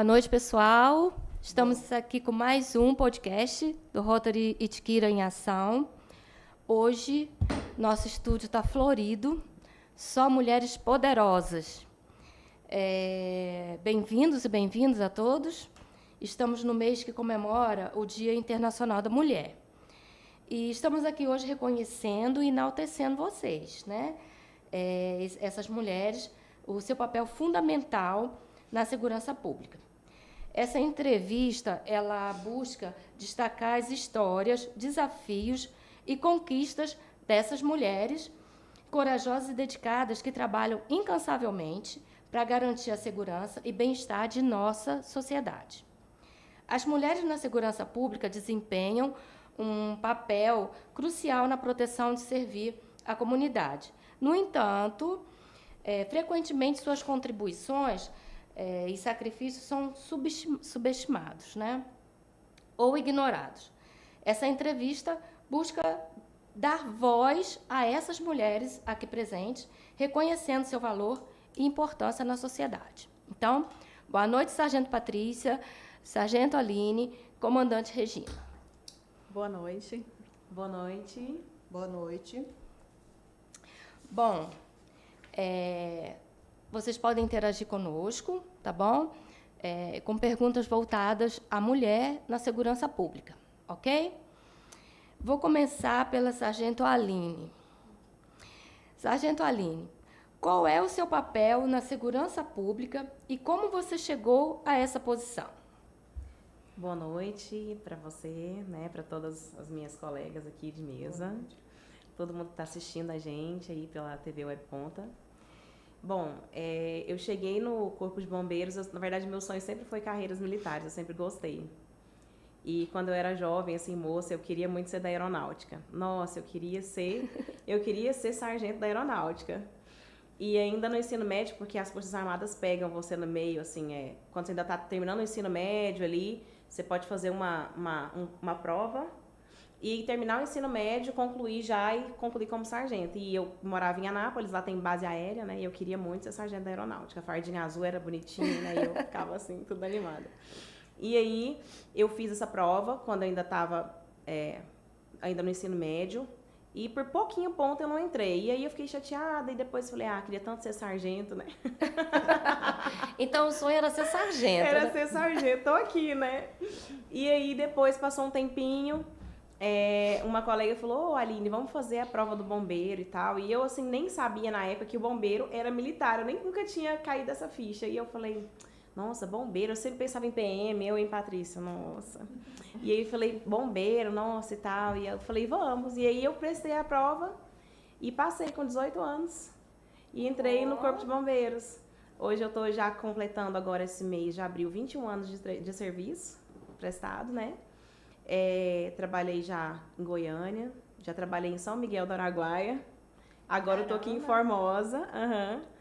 Boa noite, pessoal. Estamos aqui com mais um podcast do Rotary Itiquira em Ação. Hoje, nosso estúdio está florido, só mulheres poderosas. Bem-vindos e bem-vindas a todos. Estamos no mês que comemora o Dia Internacional da Mulher. E estamos aqui hoje reconhecendo e enaltecendo vocês, né? Essas mulheres, o seu papel fundamental na segurança pública. Essa entrevista, ela busca destacar as histórias, desafios e conquistas dessas mulheres corajosas e dedicadas que trabalham incansavelmente para garantir a segurança e bem-estar de nossa sociedade. As mulheres na segurança pública desempenham um papel crucial na proteção de servir à comunidade. No entanto, frequentemente suas contribuições e sacrifícios são subestimados, né? Ou ignorados. Essa entrevista busca dar voz a essas mulheres aqui presentes, reconhecendo seu valor e importância na sociedade. Então, boa noite, Sargento Patrícia, Sargento Aline, Comandante Regina. Boa noite. Boa noite. Boa noite. Bom, vocês podem interagir conosco, tá bom? Com perguntas voltadas à mulher na segurança pública, ok? Vou começar pela Sargento Aline. Sargento Aline, qual é o seu papel na segurança pública e como você chegou a essa posição? Boa noite para você, né, para todas as minhas colegas aqui de mesa, todo mundo que está assistindo a gente aí pela TV Web Ponta. Bom, eu cheguei no Corpo de Bombeiros, na verdade meu sonho sempre foi carreiras militares, eu sempre gostei. E quando eu era jovem, assim, moça, eu queria muito ser da aeronáutica. Nossa, eu queria ser sargento da aeronáutica. E ainda no ensino médio, porque as Forças Armadas pegam você no meio, assim, quando você ainda está terminando o ensino médio ali, você pode fazer uma prova e terminar o ensino médio, concluir como sargento. E eu morava em Anápolis, lá tem base aérea, né? E eu queria muito ser sargento da aeronáutica. A fardinha azul era bonitinha, né? E eu ficava assim, tudo animada. E aí, eu fiz essa prova quando eu ainda estava ainda no ensino médio. E por pouquinho ponto eu não entrei. E aí eu fiquei chateada e depois falei, queria tanto ser sargento, né? Então o sonho era ser sargento, Era né? ser sargento, tô aqui, né? E aí depois passou um tempinho, uma colega falou, Aline, vamos fazer a prova do bombeiro e tal. E eu, assim, nem sabia na época que o bombeiro era militar. Eu nunca tinha caído essa ficha. E eu falei, nossa, bombeiro, eu sempre pensava em PM, eu em Patrícia, nossa. E aí eu falei, bombeiro, nossa, e tal. E eu falei, vamos. E aí eu prestei a prova e passei com 18 anos. E entrei no Corpo de Bombeiros. Hoje eu estou já completando agora esse mês de abril 21 anos de serviço prestado, né? Trabalhei já em Goiânia, já trabalhei em São Miguel do Araguaia. Agora eu tô aqui em Formosa.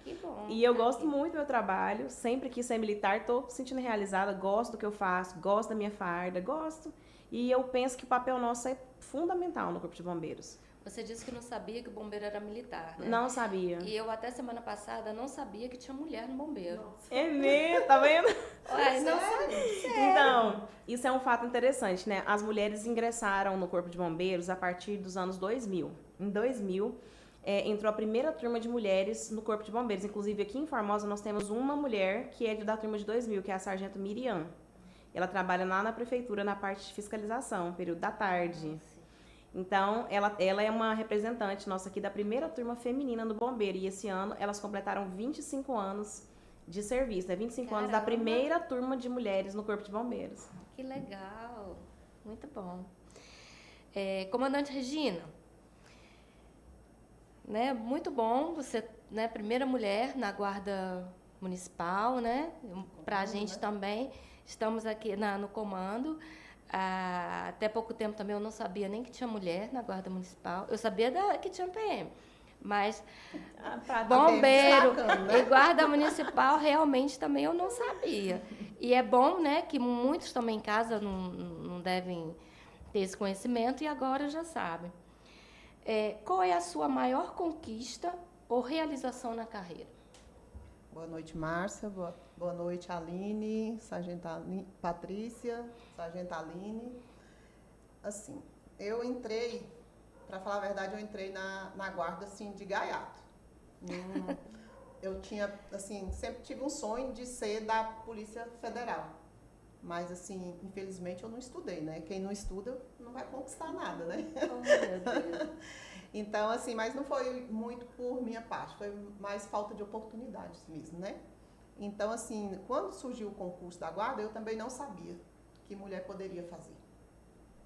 Que bom. E eu gosto muito do meu trabalho, sempre quis ser militar, tô me sentindo realizada, gosto do que eu faço, gosto da minha farda, gosto. E eu penso que o papel nosso é fundamental no Corpo de Bombeiros. Você disse que não sabia que o bombeiro era militar, né? Não sabia. E eu até semana passada não sabia que tinha mulher no bombeiro. Nossa. É mesmo, tá vendo? Ué, não sabia. Então, isso é um fato interessante, né? As mulheres ingressaram no Corpo de Bombeiros a partir dos anos 2000. Em 2000, entrou a primeira turma de mulheres no Corpo de Bombeiros. Inclusive, aqui em Formosa, nós temos uma mulher que é da turma de 2000, que é a Sargento Miriam. Ela trabalha lá na prefeitura, na parte de fiscalização, período da tarde. Então, ela é uma representante nossa aqui da primeira turma feminina no bombeiro. E esse ano, elas completaram 25 anos de serviço, né? 25 anos da primeira turma de mulheres no Corpo de Bombeiros. Que legal, muito bom. Comandante Regina, né? Muito bom, você, né? Primeira mulher na Guarda Municipal, né? Para a gente também, estamos aqui no comando. Até pouco tempo também eu não sabia nem que tinha mulher na Guarda Municipal. Eu sabia que tinha PM, mas bombeiro e Guarda Municipal realmente também eu não sabia. E é bom, né, que muitos também em casa não devem ter esse conhecimento e agora já sabem. Qual é a sua maior conquista ou realização na carreira? Boa noite, Márcia. Boa noite, Aline, Patrícia, Sargento Aline. Assim, eu entrei, para falar a verdade, eu entrei na guarda, assim, de gaiato. Eu tinha, assim, sempre tive um sonho de ser da Polícia Federal. Mas, assim, infelizmente eu não estudei, né? Quem não estuda não vai conquistar nada, né? Oh, meu Deus. Então, assim, mas não foi muito por minha parte, foi mais falta de oportunidades mesmo, né? Então, assim, quando surgiu o concurso da guarda, eu também não sabia que mulher poderia fazer.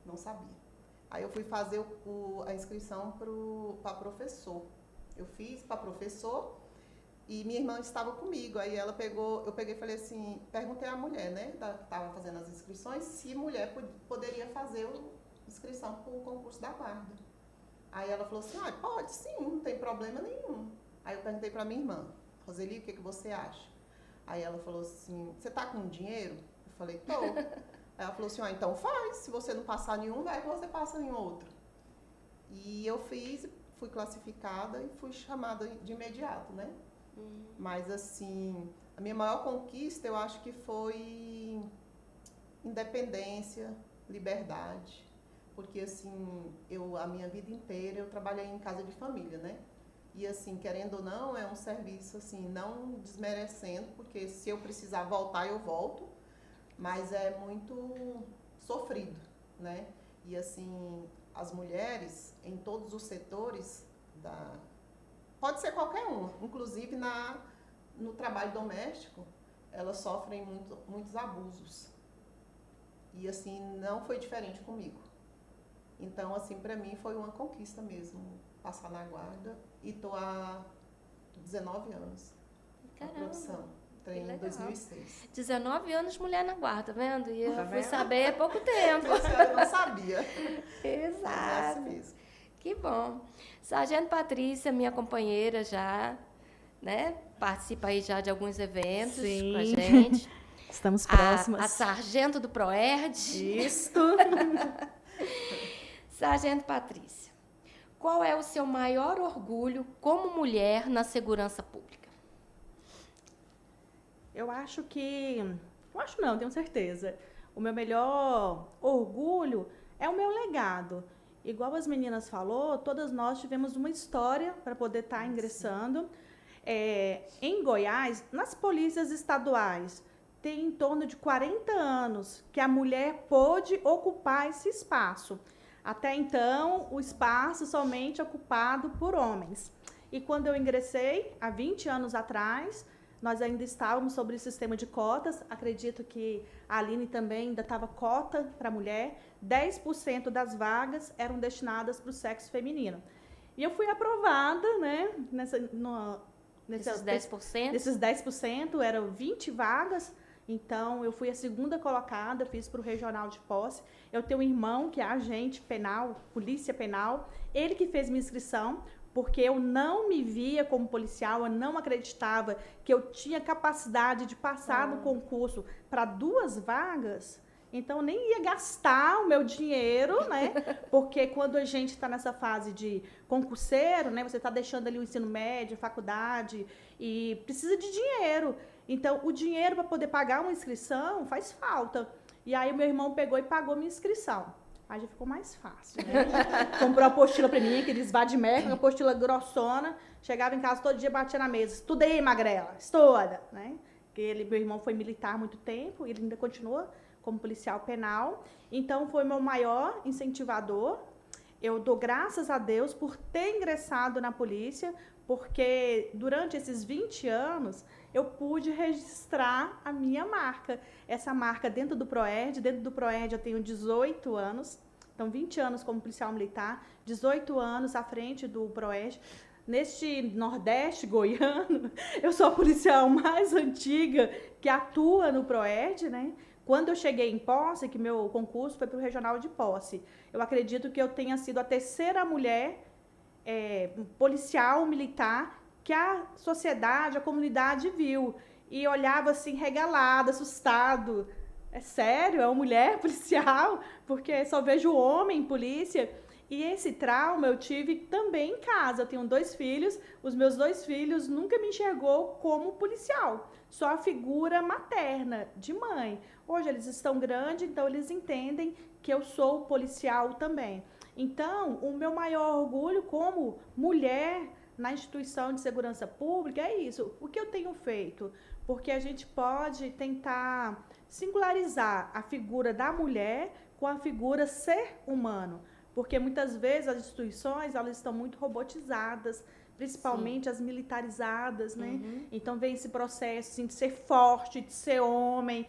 Não sabia. Aí eu fui fazer a inscrição para professor. Eu fiz para professor e minha irmã estava comigo. Aí ela eu peguei e falei assim, perguntei à mulher, né, que estava fazendo as inscrições, se mulher poderia fazer a inscrição para o concurso da guarda. Aí ela falou assim, pode sim, não tem problema nenhum. Aí eu perguntei para minha irmã, Roseli, o que você acha? Aí ela falou assim, você tá com dinheiro? Eu falei, tô. Aí ela falou assim, então faz, se você não passar nenhum, vai que você passa em outro. E eu fiz, fui classificada e fui chamada de imediato, né? Mas assim, a minha maior conquista eu acho que foi independência, liberdade. Porque assim, a minha vida inteira eu trabalhei em casa de família, né? E assim, querendo ou não, é um serviço assim, não desmerecendo, porque se eu precisar voltar, eu volto, mas é muito sofrido, né? E assim, as mulheres em todos os setores pode ser qualquer um, inclusive no trabalho doméstico, elas sofrem muitos abusos. E assim, não foi diferente comigo. Então, assim, para mim foi uma conquista mesmo, passar na guarda. E tô há 19 anos na profissão. Entrei em 2006. 19 anos mulher na guarda, tá vendo? E eu fui saber há pouco tempo. Eu não sabia. Exato. É assim mesmo. Que bom. Sargento Patrícia, minha companheira já, né? Participa aí já de alguns eventos com a gente. Estamos próximas. A sargento do Proerd. Isso. Sargento Patrícia, qual é o seu maior orgulho como mulher na segurança pública? Eu não, tenho certeza. O meu melhor orgulho é o meu legado. Igual as meninas falou, todas nós tivemos uma história para poder estar ingressando. Em Goiás, nas polícias estaduais, tem em torno de 40 anos que a mulher pôde ocupar esse espaço. Até então, o espaço somente ocupado por homens. E quando eu ingressei, há 20 anos atrás, nós ainda estávamos sobre o sistema de cotas. Acredito que a Aline também ainda estava cota para mulher. 10% das vagas eram destinadas para o sexo feminino. E eu fui aprovada, né, Nesses 10%? Nesses 10%, eram 20 vagas. Então, eu fui a segunda colocada, fiz para o Regional de Posse. Eu tenho um irmão que é agente penal, polícia penal. Ele que fez minha inscrição, porque eu não me via como policial, eu não acreditava que eu tinha capacidade de passar no concurso para 2 vagas. Então, eu nem ia gastar o meu dinheiro, né? Porque quando a gente está nessa fase de concurseiro, né? Você está deixando ali o ensino médio, faculdade, e precisa de dinheiro. Então, o dinheiro para poder pagar uma inscrição faz falta. E aí, o meu irmão pegou e pagou minha inscrição. Aí já ficou mais fácil, né? Comprou a apostila para mim, aqueles vadimeco, uma apostila grossona. Chegava em casa todo dia, batia na mesa. Estudei, magrela, estuda, né? Porque meu irmão foi militar há muito tempo, ele ainda continua como policial penal. Então, foi meu maior incentivador. Eu dou graças a Deus por ter ingressado na polícia, porque durante esses 20 anos eu pude registrar a minha marca. Essa marca dentro do Proerd. Dentro do Proerd eu tenho 18 anos, então 20 anos como policial militar, 18 anos à frente do Proerd. Neste Nordeste goiano, eu sou a policial mais antiga que atua no Proerd, né? Quando eu cheguei em Posse, que meu concurso foi para o Regional de Posse, eu acredito que eu tenha sido a terceira mulher policial militar que a sociedade, a comunidade viu e olhava assim regalada, assustado. É sério? É uma mulher policial? Porque só vejo homem em polícia. E esse trauma eu tive também em casa. Eu tenho 2 filhos, os meus 2 filhos nunca me enxergou como policial, só a figura materna, de mãe. Hoje eles estão grandes, então eles entendem que eu sou policial também. Então, o meu maior orgulho como mulher na instituição de segurança pública é isso. O que eu tenho feito? Porque a gente pode tentar singularizar a figura da mulher com a figura ser humano. Porque muitas vezes as instituições, elas estão muito robotizadas, principalmente as militarizadas, né? Então vem esse processo assim, de ser forte, de ser homem,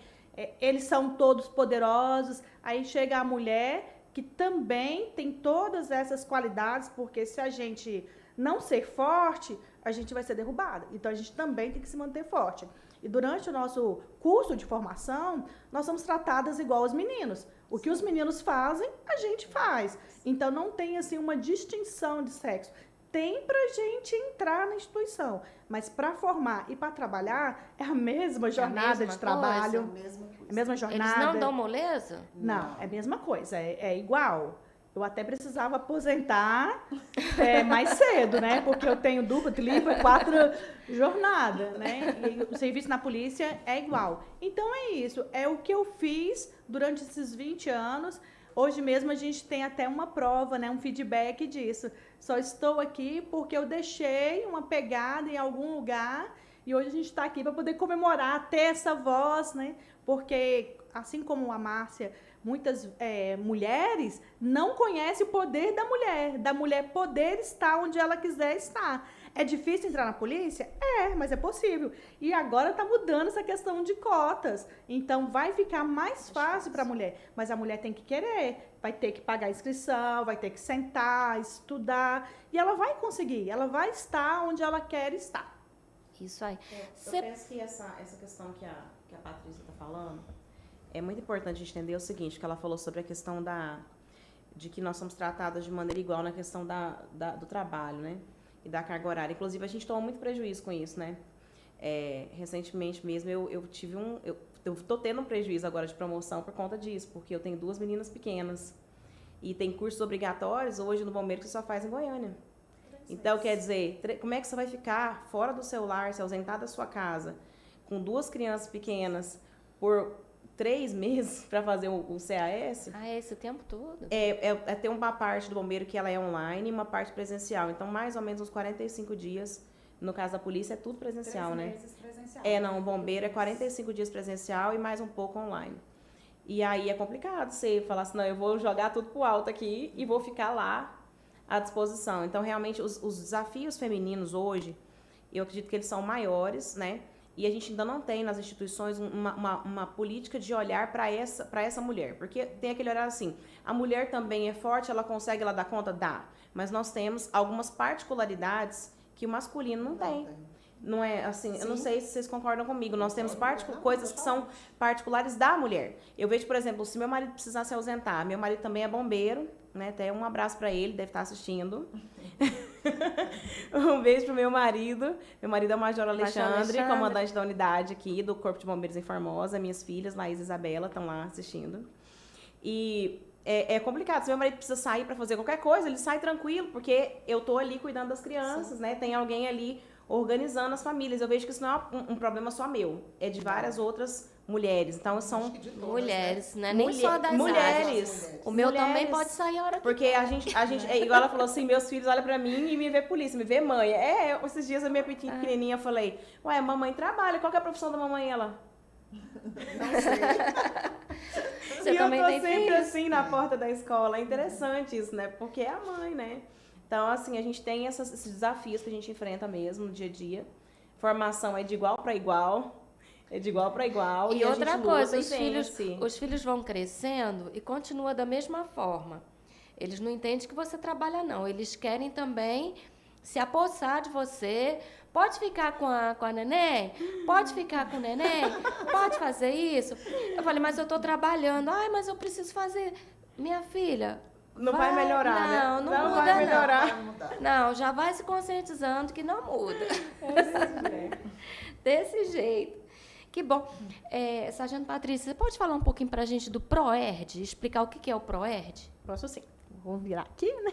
eles são todos poderosos. Aí chega a mulher, que também tem todas essas qualidades, porque se a gente não ser forte, a gente vai ser derrubada. Então a gente também tem que se manter forte. E durante o nosso curso de formação, nós somos tratadas igual aos meninos. O que os meninos fazem, a gente faz. Então não tem assim uma distinção de sexo. Tem pra gente entrar na instituição, mas para formar e para trabalhar é a mesma jornada de trabalho. É a mesma jornada. Eles não dão moleza? Não, é a mesma coisa, é igual. Eu até precisava aposentar mais cedo, né? Porque eu tenho dupla, tripla, 4 jornadas, né? E o serviço na polícia é igual. Então é isso, é o que eu fiz durante esses 20 anos. Hoje mesmo a gente tem até uma prova, né? Um feedback disso. Só estou aqui porque eu deixei uma pegada em algum lugar e hoje a gente está aqui para poder comemorar, ter essa voz, né? Porque, assim como a Márcia, muitas mulheres não conhecem o poder da mulher poder estar onde ela quiser estar. É difícil entrar na polícia? Mas é possível. E agora está mudando essa questão de cotas. Então, vai ficar mais fácil para a mulher. Mas a mulher tem que querer. Vai ter que pagar a inscrição, vai ter que sentar, estudar. E ela vai conseguir. Ela vai estar onde ela quer estar. Isso aí. Eu penso que essa questão que a Patrícia está falando, é muito importante a gente entender o seguinte, que ela falou sobre a questão de que nós somos tratadas de maneira igual na questão do trabalho, né? E da carga horária. Inclusive, a gente toma muito prejuízo com isso, né? Recentemente mesmo, eu tô tendo um prejuízo agora de promoção por conta disso, porque eu tenho 2 meninas pequenas. E tem cursos obrigatórios hoje no Bombeiro que só faz em Goiânia. Então, quer dizer, como é que você vai ficar fora do seu lar, se ausentar da sua casa, com 2 crianças pequenas, por 3 meses para fazer o CAS? Esse tempo todo? Tem uma parte do bombeiro que ela é online e uma parte presencial. Então, mais ou menos uns 45 dias, no caso da polícia, é tudo presencial, 3 né? meses presencial. Não, o bombeiro é 45 dias presencial e mais um pouco online. E aí é complicado você falar assim, não, eu vou jogar tudo pro alto aqui e vou ficar lá à disposição. Então, realmente, os desafios femininos hoje, eu acredito que eles são maiores, né? E a gente ainda não tem nas instituições uma política de olhar para essa mulher. Porque tem aquele olhar assim, a mulher também é forte, ela consegue, ela dá conta? Dá. Mas nós temos algumas particularidades que o masculino não tem. Não é assim, eu não sei se vocês concordam comigo, nós temos coisas que são particulares da mulher. Eu vejo, por exemplo, se meu marido precisar se ausentar, meu marido também é bombeiro, né? Até um abraço para ele, deve estar assistindo. Um beijo pro meu marido. Meu marido é o Major Alexandre, comandante da unidade aqui do Corpo de Bombeiros em Formosa. Minhas filhas, Laís e Isabela, estão lá assistindo. E é complicado. Se meu marido precisa sair para fazer qualquer coisa, ele sai tranquilo, porque eu tô ali cuidando das crianças, né? Tem alguém ali organizando as famílias. Eu vejo que isso não é um problema só meu, é de várias outras mulheres. Então, são todas, mulheres, né? Nem só das mulheres. áreas. O meu mulheres. também pode sair a hora que Porque a gente igual ela falou assim, meus filhos olham pra mim e me vê polícia, me vê mãe. Esses dias a minha pequenininha, eu falei, ué, mamãe trabalha, qual que é a profissão da mamãe? Ela... Não sei. Você e também eu tô tem sempre filhos? assim na porta da escola. É interessante isso, né? Porque é a mãe, né? Então, assim, a gente tem esses desafios que a gente enfrenta mesmo no dia a dia. Formação é de igual para igual. É de igual para igual. E a outra gente coisa, luta os filhos vão crescendo e continua da mesma forma. Eles não entendem que você trabalha, não. Eles querem também se apossar de você. Pode ficar com a neném? Pode ficar com o neném? Pode fazer isso? Eu falei, mas eu tô trabalhando. Ai, mas eu preciso fazer. Minha filha... Não vai melhorar, né? Não muda, vai melhorar. Vai mudar. Não, já vai se conscientizando que não muda. Desse jeito. Que bom. Sargento Patrícia, você pode falar um pouquinho pra gente do PROERD? Explicar o que é o PROERD? Posso sim. Vou virar aqui, né?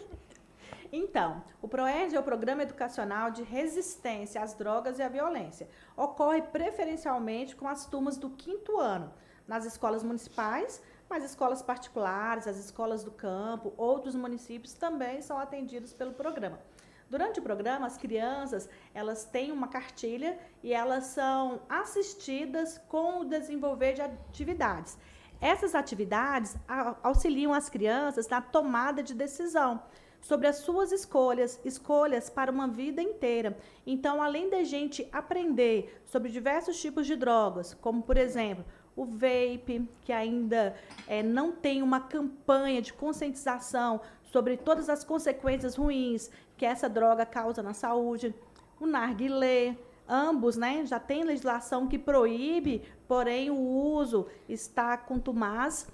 Então, o PROERD é o Programa Educacional de Resistência às Drogas e à Violência. Ocorre preferencialmente com as turmas do 5º ano, nas escolas municipais, mas escolas particulares, as escolas do campo, outros municípios também são atendidos pelo programa. Durante o programa, as crianças, elas têm uma cartilha e elas são assistidas com o desenvolver de atividades. Essas atividades auxiliam as crianças na tomada de decisão sobre as suas escolhas para uma vida inteira. Então, além da gente aprender sobre diversos tipos de drogas, como, por exemplo, o vape, que ainda não tem uma campanha de conscientização sobre todas as consequências ruins que essa droga causa na saúde, o narguilé, ambos, né, já tem legislação que proíbe, porém o uso está contumaz.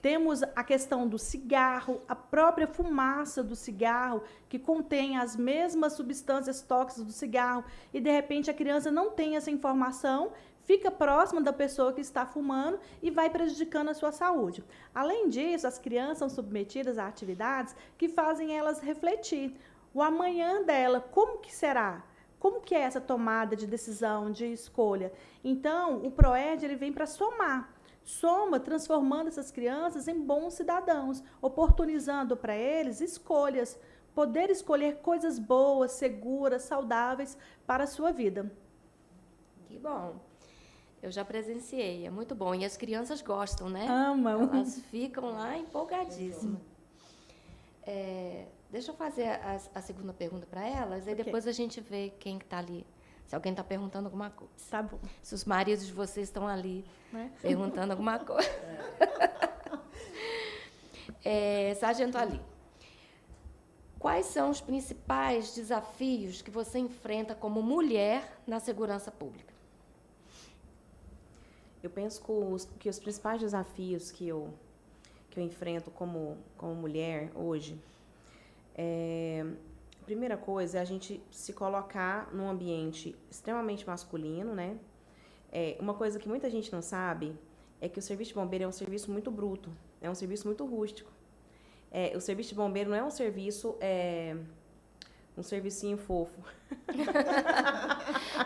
Temos a questão do cigarro, a própria fumaça do cigarro, que contém as mesmas substâncias tóxicas do cigarro, e de repente a criança não tem essa informação, fica próxima da pessoa que está fumando e vai prejudicando a sua saúde. Além disso, as crianças são submetidas a atividades que fazem elas refletir. O amanhã dela, como que será? Como que é essa tomada de decisão, de escolha? Então, o PROERD ele vem para somar. Soma, transformando essas crianças em bons cidadãos, oportunizando para eles escolhas, poder escolher coisas boas, seguras, saudáveis para a sua vida. Que bom. Eu já presenciei, é muito bom. E as crianças gostam, né? Amam. Elas ficam lá empolgadíssimas. Deixa eu fazer a segunda pergunta para elas, aí depois a gente vê quem está ali. Se alguém está perguntando alguma coisa. Tá bom. Se os maridos de vocês estão ali, Né? perguntando alguma coisa. Sargento Ali, quais são os principais desafios que você enfrenta como mulher na segurança pública? Eu penso que os principais desafios que eu enfrento como mulher hoje, a primeira coisa é a gente se colocar num ambiente extremamente masculino, né? Uma coisa que muita gente não sabe é que o serviço de bombeiro é um serviço muito bruto, é um serviço muito rústico. O serviço de bombeiro não é um serviço, um servicinho fofo.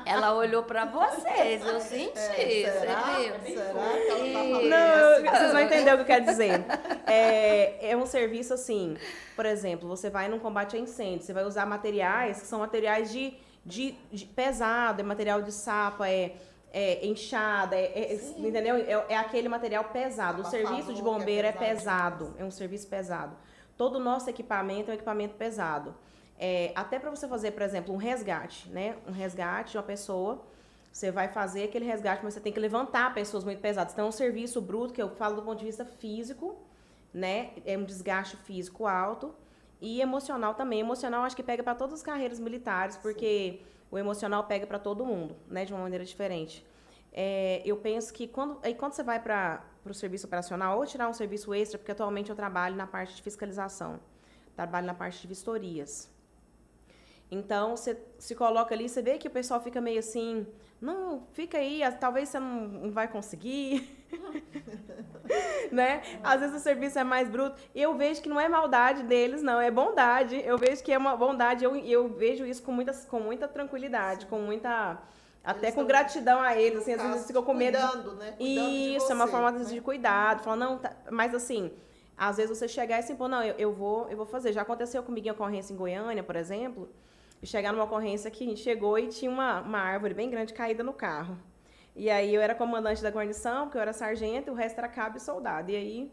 Ela olhou para vocês, eu senti, Será? você viu? Será que ela tá falando Não, assim? vocês vão entender o que eu quero dizer. É um serviço assim, por exemplo, você vai num combate a incêndio, você vai usar materiais que são materiais de pesado, é material de sapo, enxada, entendeu? É aquele material pesado. O serviço de bombeiro é pesado, é um serviço pesado. Todo o nosso equipamento é um equipamento pesado. Até para você fazer, por exemplo, um resgate, né? Um resgate de uma pessoa, você vai fazer aquele resgate, mas você tem que levantar pessoas muito pesadas. Então, é um serviço bruto, que eu falo do ponto de vista físico, né? É um desgaste físico alto e emocional também. Emocional, acho que pega para todas as carreiras militares, porque o emocional pega para todo mundo, né? De uma maneira diferente. Eu penso que quando você vai para o serviço operacional ou tirar um serviço extra, porque atualmente eu trabalho na parte de fiscalização, trabalho na parte de vistorias. Então, você se coloca ali, você vê que o pessoal fica meio assim, não, fica aí, talvez você não vai conseguir, né? Às vezes o serviço é mais bruto. Eu vejo que não é maldade deles, não, é bondade. Eu vejo que é uma bondade, eu vejo isso com muita tranquilidade, com muita... Até com gratidão a eles, assim, às vezes eles ficam com medo. Cuidando, né? Cuidando de Isso, você, é uma forma né? de cuidado. Falar, não, mas assim, às vezes você chegar e assim, pô, não, eu vou fazer. Já aconteceu comigo em ocorrência em Goiânia, por exemplo, e chegar numa ocorrência que a gente chegou e tinha uma árvore bem grande caída no carro. E aí eu era comandante da guarnição, porque eu era sargento, e o resto era cabo e soldado. E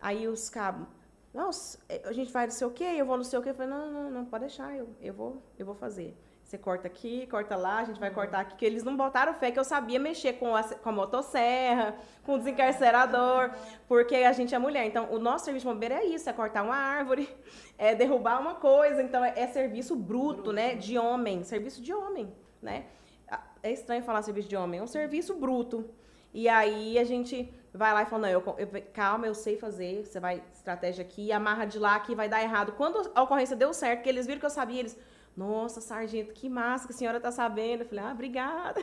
aí os cabos, nossa, a gente vai não sei o quê, eu vou não sei o quê. Eu falei, não, pode deixar, eu vou fazer. Você corta aqui, corta lá, a gente vai cortar aqui, que eles não botaram fé que eu sabia mexer com a motosserra, com o desencarcerador, porque a gente é mulher. Então, o nosso serviço de bombeiro é isso, é cortar uma árvore, é derrubar uma coisa. Então, é serviço bruto, né, de homem, serviço de homem, né? É estranho falar serviço de homem, é um serviço bruto. E aí, a gente vai lá e fala, não, calma, eu sei fazer, você vai, estratégia aqui, amarra de lá, que vai dar errado. Quando a ocorrência deu certo, que eles viram que eu sabia, eles... Nossa, sargento, que massa que a senhora está sabendo. Eu falei, obrigada.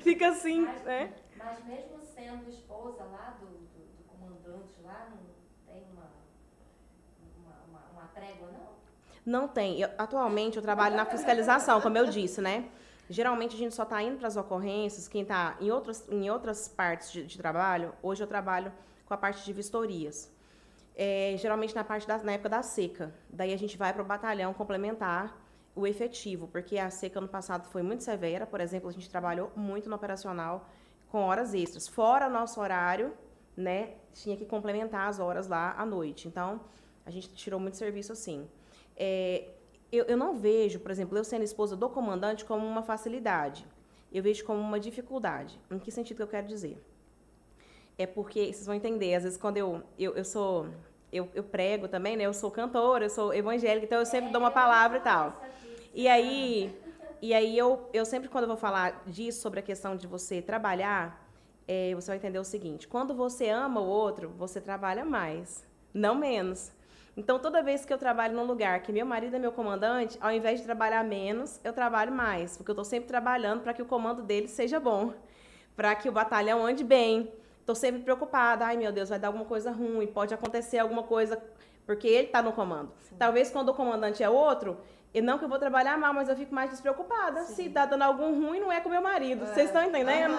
Fica assim, né? Mas mesmo sendo esposa lá do comandante lá, não tem uma trégua, não? Não tem. Atualmente eu trabalho na fiscalização, como eu disse, né? Geralmente a gente só está indo para as ocorrências, quem está em outras partes de trabalho, hoje eu trabalho com a parte de vistorias. Geralmente na época da seca. Daí a gente vai para o batalhão complementar o efetivo, porque a seca ano passado foi muito severa. Por exemplo, a gente trabalhou muito no operacional com horas extras. Fora nosso horário, né? Tinha que complementar as horas lá à noite. Então, a gente tirou muito serviço assim. Eu não vejo, por exemplo, eu sendo esposa do comandante como uma facilidade. Eu vejo como uma dificuldade. Em que sentido que eu quero dizer? É porque, vocês vão entender, às vezes quando eu prego também, né? Eu sou cantora, eu sou evangélica, então eu sempre dou uma palavra e tal. E aí eu sempre, quando eu vou falar disso, sobre a questão de você trabalhar, você vai entender o seguinte: quando você ama o outro, você trabalha mais, não menos. Então, toda vez que eu trabalho num lugar que meu marido é meu comandante, ao invés de trabalhar menos, eu trabalho mais, porque eu estou sempre trabalhando para que o comando dele seja bom, para que o batalhão ande bem. Estou sempre preocupada, ai meu Deus, vai dar alguma coisa ruim, pode acontecer alguma coisa, porque ele está no comando. Sim. Talvez quando o comandante é outro, não que eu vou trabalhar mal, mas eu fico mais despreocupada. Sim. Se tá dando algum ruim, não é com o meu marido. Vocês estão entendendo?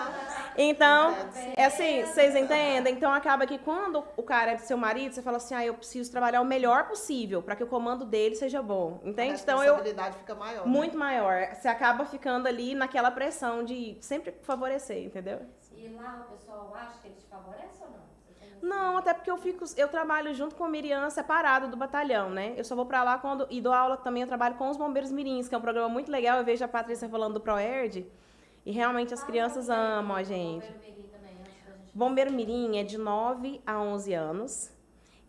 Então, assim, vocês entendem? Então, acaba que quando o cara é do seu marido, você fala assim, eu preciso trabalhar o melhor possível para que o comando dele seja bom. Entende? Então, a responsabilidade fica maior. Muito maior. Você acaba ficando ali naquela pressão de sempre favorecer, entendeu? E lá o pessoal acha que ele te favorece ou não? Não, até porque eu trabalho junto com a Miriam separado do batalhão, né? Eu só vou pra lá e dou aula também, eu trabalho com os Bombeiros Mirins, que é um programa muito legal. Eu vejo a Patrícia falando do ProErd e realmente as crianças amam a gente. Bombeiro Mirim é de 9 a 11 anos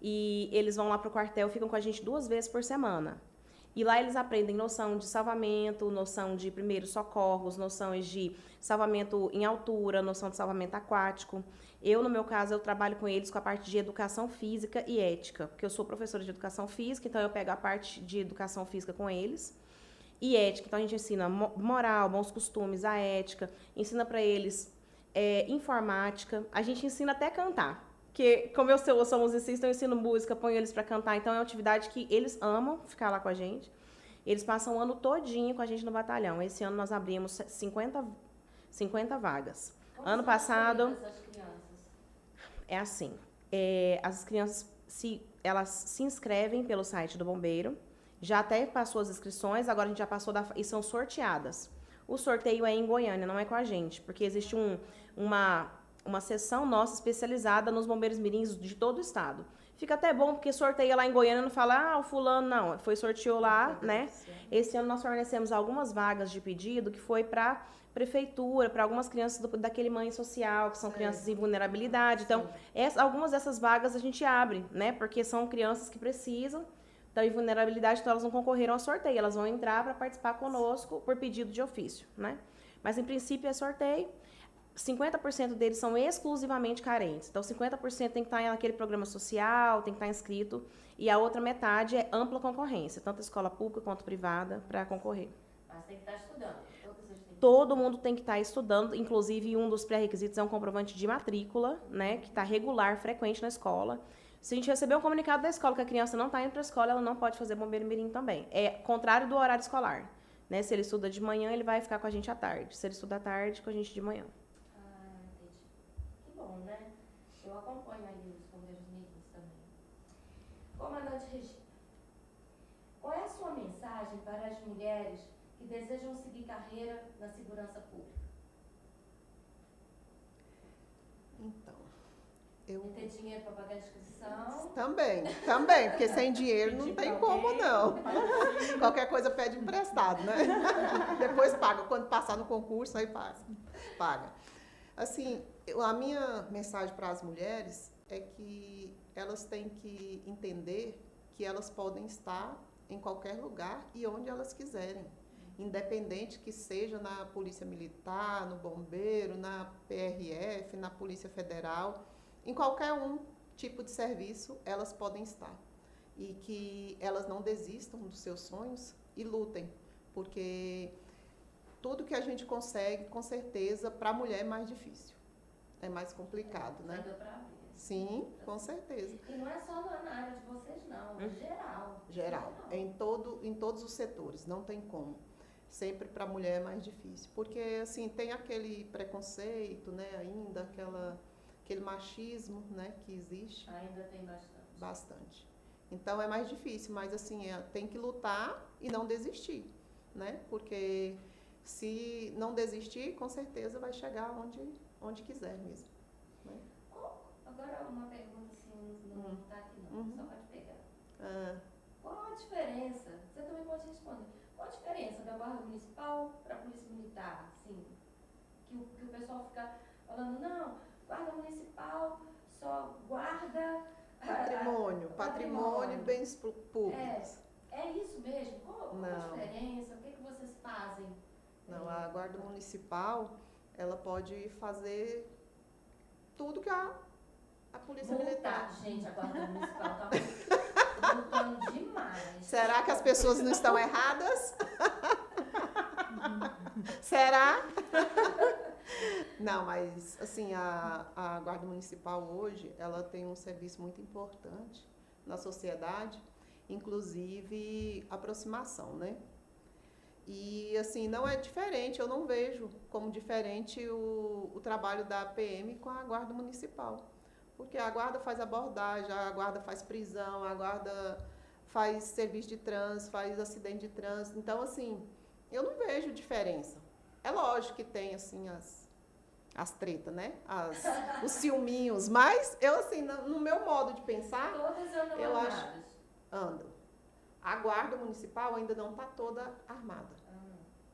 e eles vão lá pro quartel, ficam com a gente 2 vezes por semana. E lá eles aprendem noção de salvamento, noção de primeiros socorros, noções de salvamento em altura, noção de salvamento aquático. No meu caso, eu trabalho com eles com a parte de educação física e ética, porque eu sou professora de educação física, então eu pego a parte de educação física com eles. E ética, então a gente ensina moral, bons costumes, a ética, ensina para eles informática, a gente ensina até cantar. Porque, como eu sou musicista, eu ensino música, ponho eles para cantar, então é uma atividade que eles amam ficar lá com a gente. Eles passam o ano todinho com a gente no batalhão. Esse ano nós abrimos 50 vagas. Como ano passado... essas crianças? É assim, as crianças, elas se inscrevem pelo site do Bombeiro, já até passou as inscrições, agora a gente já passou e são sorteadas. O sorteio é em Goiânia, não é com a gente, porque existe uma seção nossa especializada nos Bombeiros Mirins de todo o estado. Fica até bom, porque sorteia lá em Goiânia, não fala, o fulano, não, sorteou lá, né? Esse ano nós fornecemos algumas vagas de pedido que foi para prefeitura, para algumas crianças daquele mãe social, que são crianças em vulnerabilidade. Então, algumas dessas vagas a gente abre, né? Porque são crianças que precisam, estão em vulnerabilidade, então elas não concorreram ao sorteio, elas vão entrar para participar conosco por pedido de ofício, né? Mas, em princípio, é sorteio. 50% deles são exclusivamente carentes. Então, 50% tem que estar naquele programa social, tem que estar inscrito, e a outra metade é ampla concorrência, tanto escola pública quanto privada, para concorrer. Mas tem que estar estudando. Todo mundo tem que estar estudando, inclusive um dos pré-requisitos é um comprovante de matrícula, né, que está regular, frequente na escola. Se a gente receber um comunicado da escola que a criança não está indo para a escola, ela não pode fazer bombeiro mirim também. É contrário do horário escolar, né? Se ele estuda de manhã, ele vai ficar com a gente à tarde. Se ele estuda à tarde, com a gente de manhã. Entendi. Que bom, né? Eu acompanho aí os bombeiros mirins também. Comandante Regina, qual é a sua mensagem para as mulheres que desejam seguir carreira na segurança pública? Então, ter dinheiro para pagar a inscrição? Também, porque sem dinheiro não tem como não. Qualquer coisa pede emprestado, né? Depois paga, quando passar no concurso, aí paga. Assim, a minha mensagem para as mulheres é que elas têm que entender que elas podem estar em qualquer lugar e onde elas quiserem. Independente que seja na Polícia Militar, no Bombeiro, na PRF, na Polícia Federal, em qualquer tipo de serviço elas podem estar. E que elas não desistam dos seus sonhos e lutem, porque tudo que a gente consegue, com certeza, para a mulher é mais difícil, é mais complicado, né? Sim, com certeza. E não é só na área de vocês, não. É geral. Geral, em todos os setores, não tem como. Sempre para a mulher é mais difícil. Porque, assim, tem aquele preconceito, né, ainda, aquele machismo, né, que existe. Ainda tem bastante. Bastante. Então, é mais difícil, mas, assim, tem que lutar e não desistir, né? Porque se não desistir, com certeza vai chegar onde quiser mesmo. Né? Agora, uma pergunta, assim, não está aqui não, só pode pegar. Qual a diferença, você também pode responder, qual a diferença da Guarda Municipal para a Polícia Militar? Assim, que o pessoal fica falando, não, Guarda Municipal só guarda... Patrimônio e bens públicos. É isso mesmo? Qual a Não. diferença? O que vocês fazem? Não, a Guarda Municipal, ela pode fazer tudo que a Polícia Militar. Gente, a Guarda Municipal tá multando demais. Será que as pessoas não estão erradas? Será? Não, mas assim, a Guarda Municipal hoje, ela tem um serviço muito importante na sociedade, inclusive aproximação, né? E assim, não é diferente, eu não vejo como diferente o trabalho da PM com a Guarda Municipal. Porque a Guarda faz abordagem, a Guarda faz prisão, a Guarda faz serviço de trânsito, faz acidente de trânsito. Então, assim, eu não vejo diferença. É lógico que tem, assim, as tretas, né? Os ciúminhos, mas eu, assim, no meu modo de pensar, Todas andam eu armadas. acho... Andam. A Guarda Municipal ainda não está toda armada,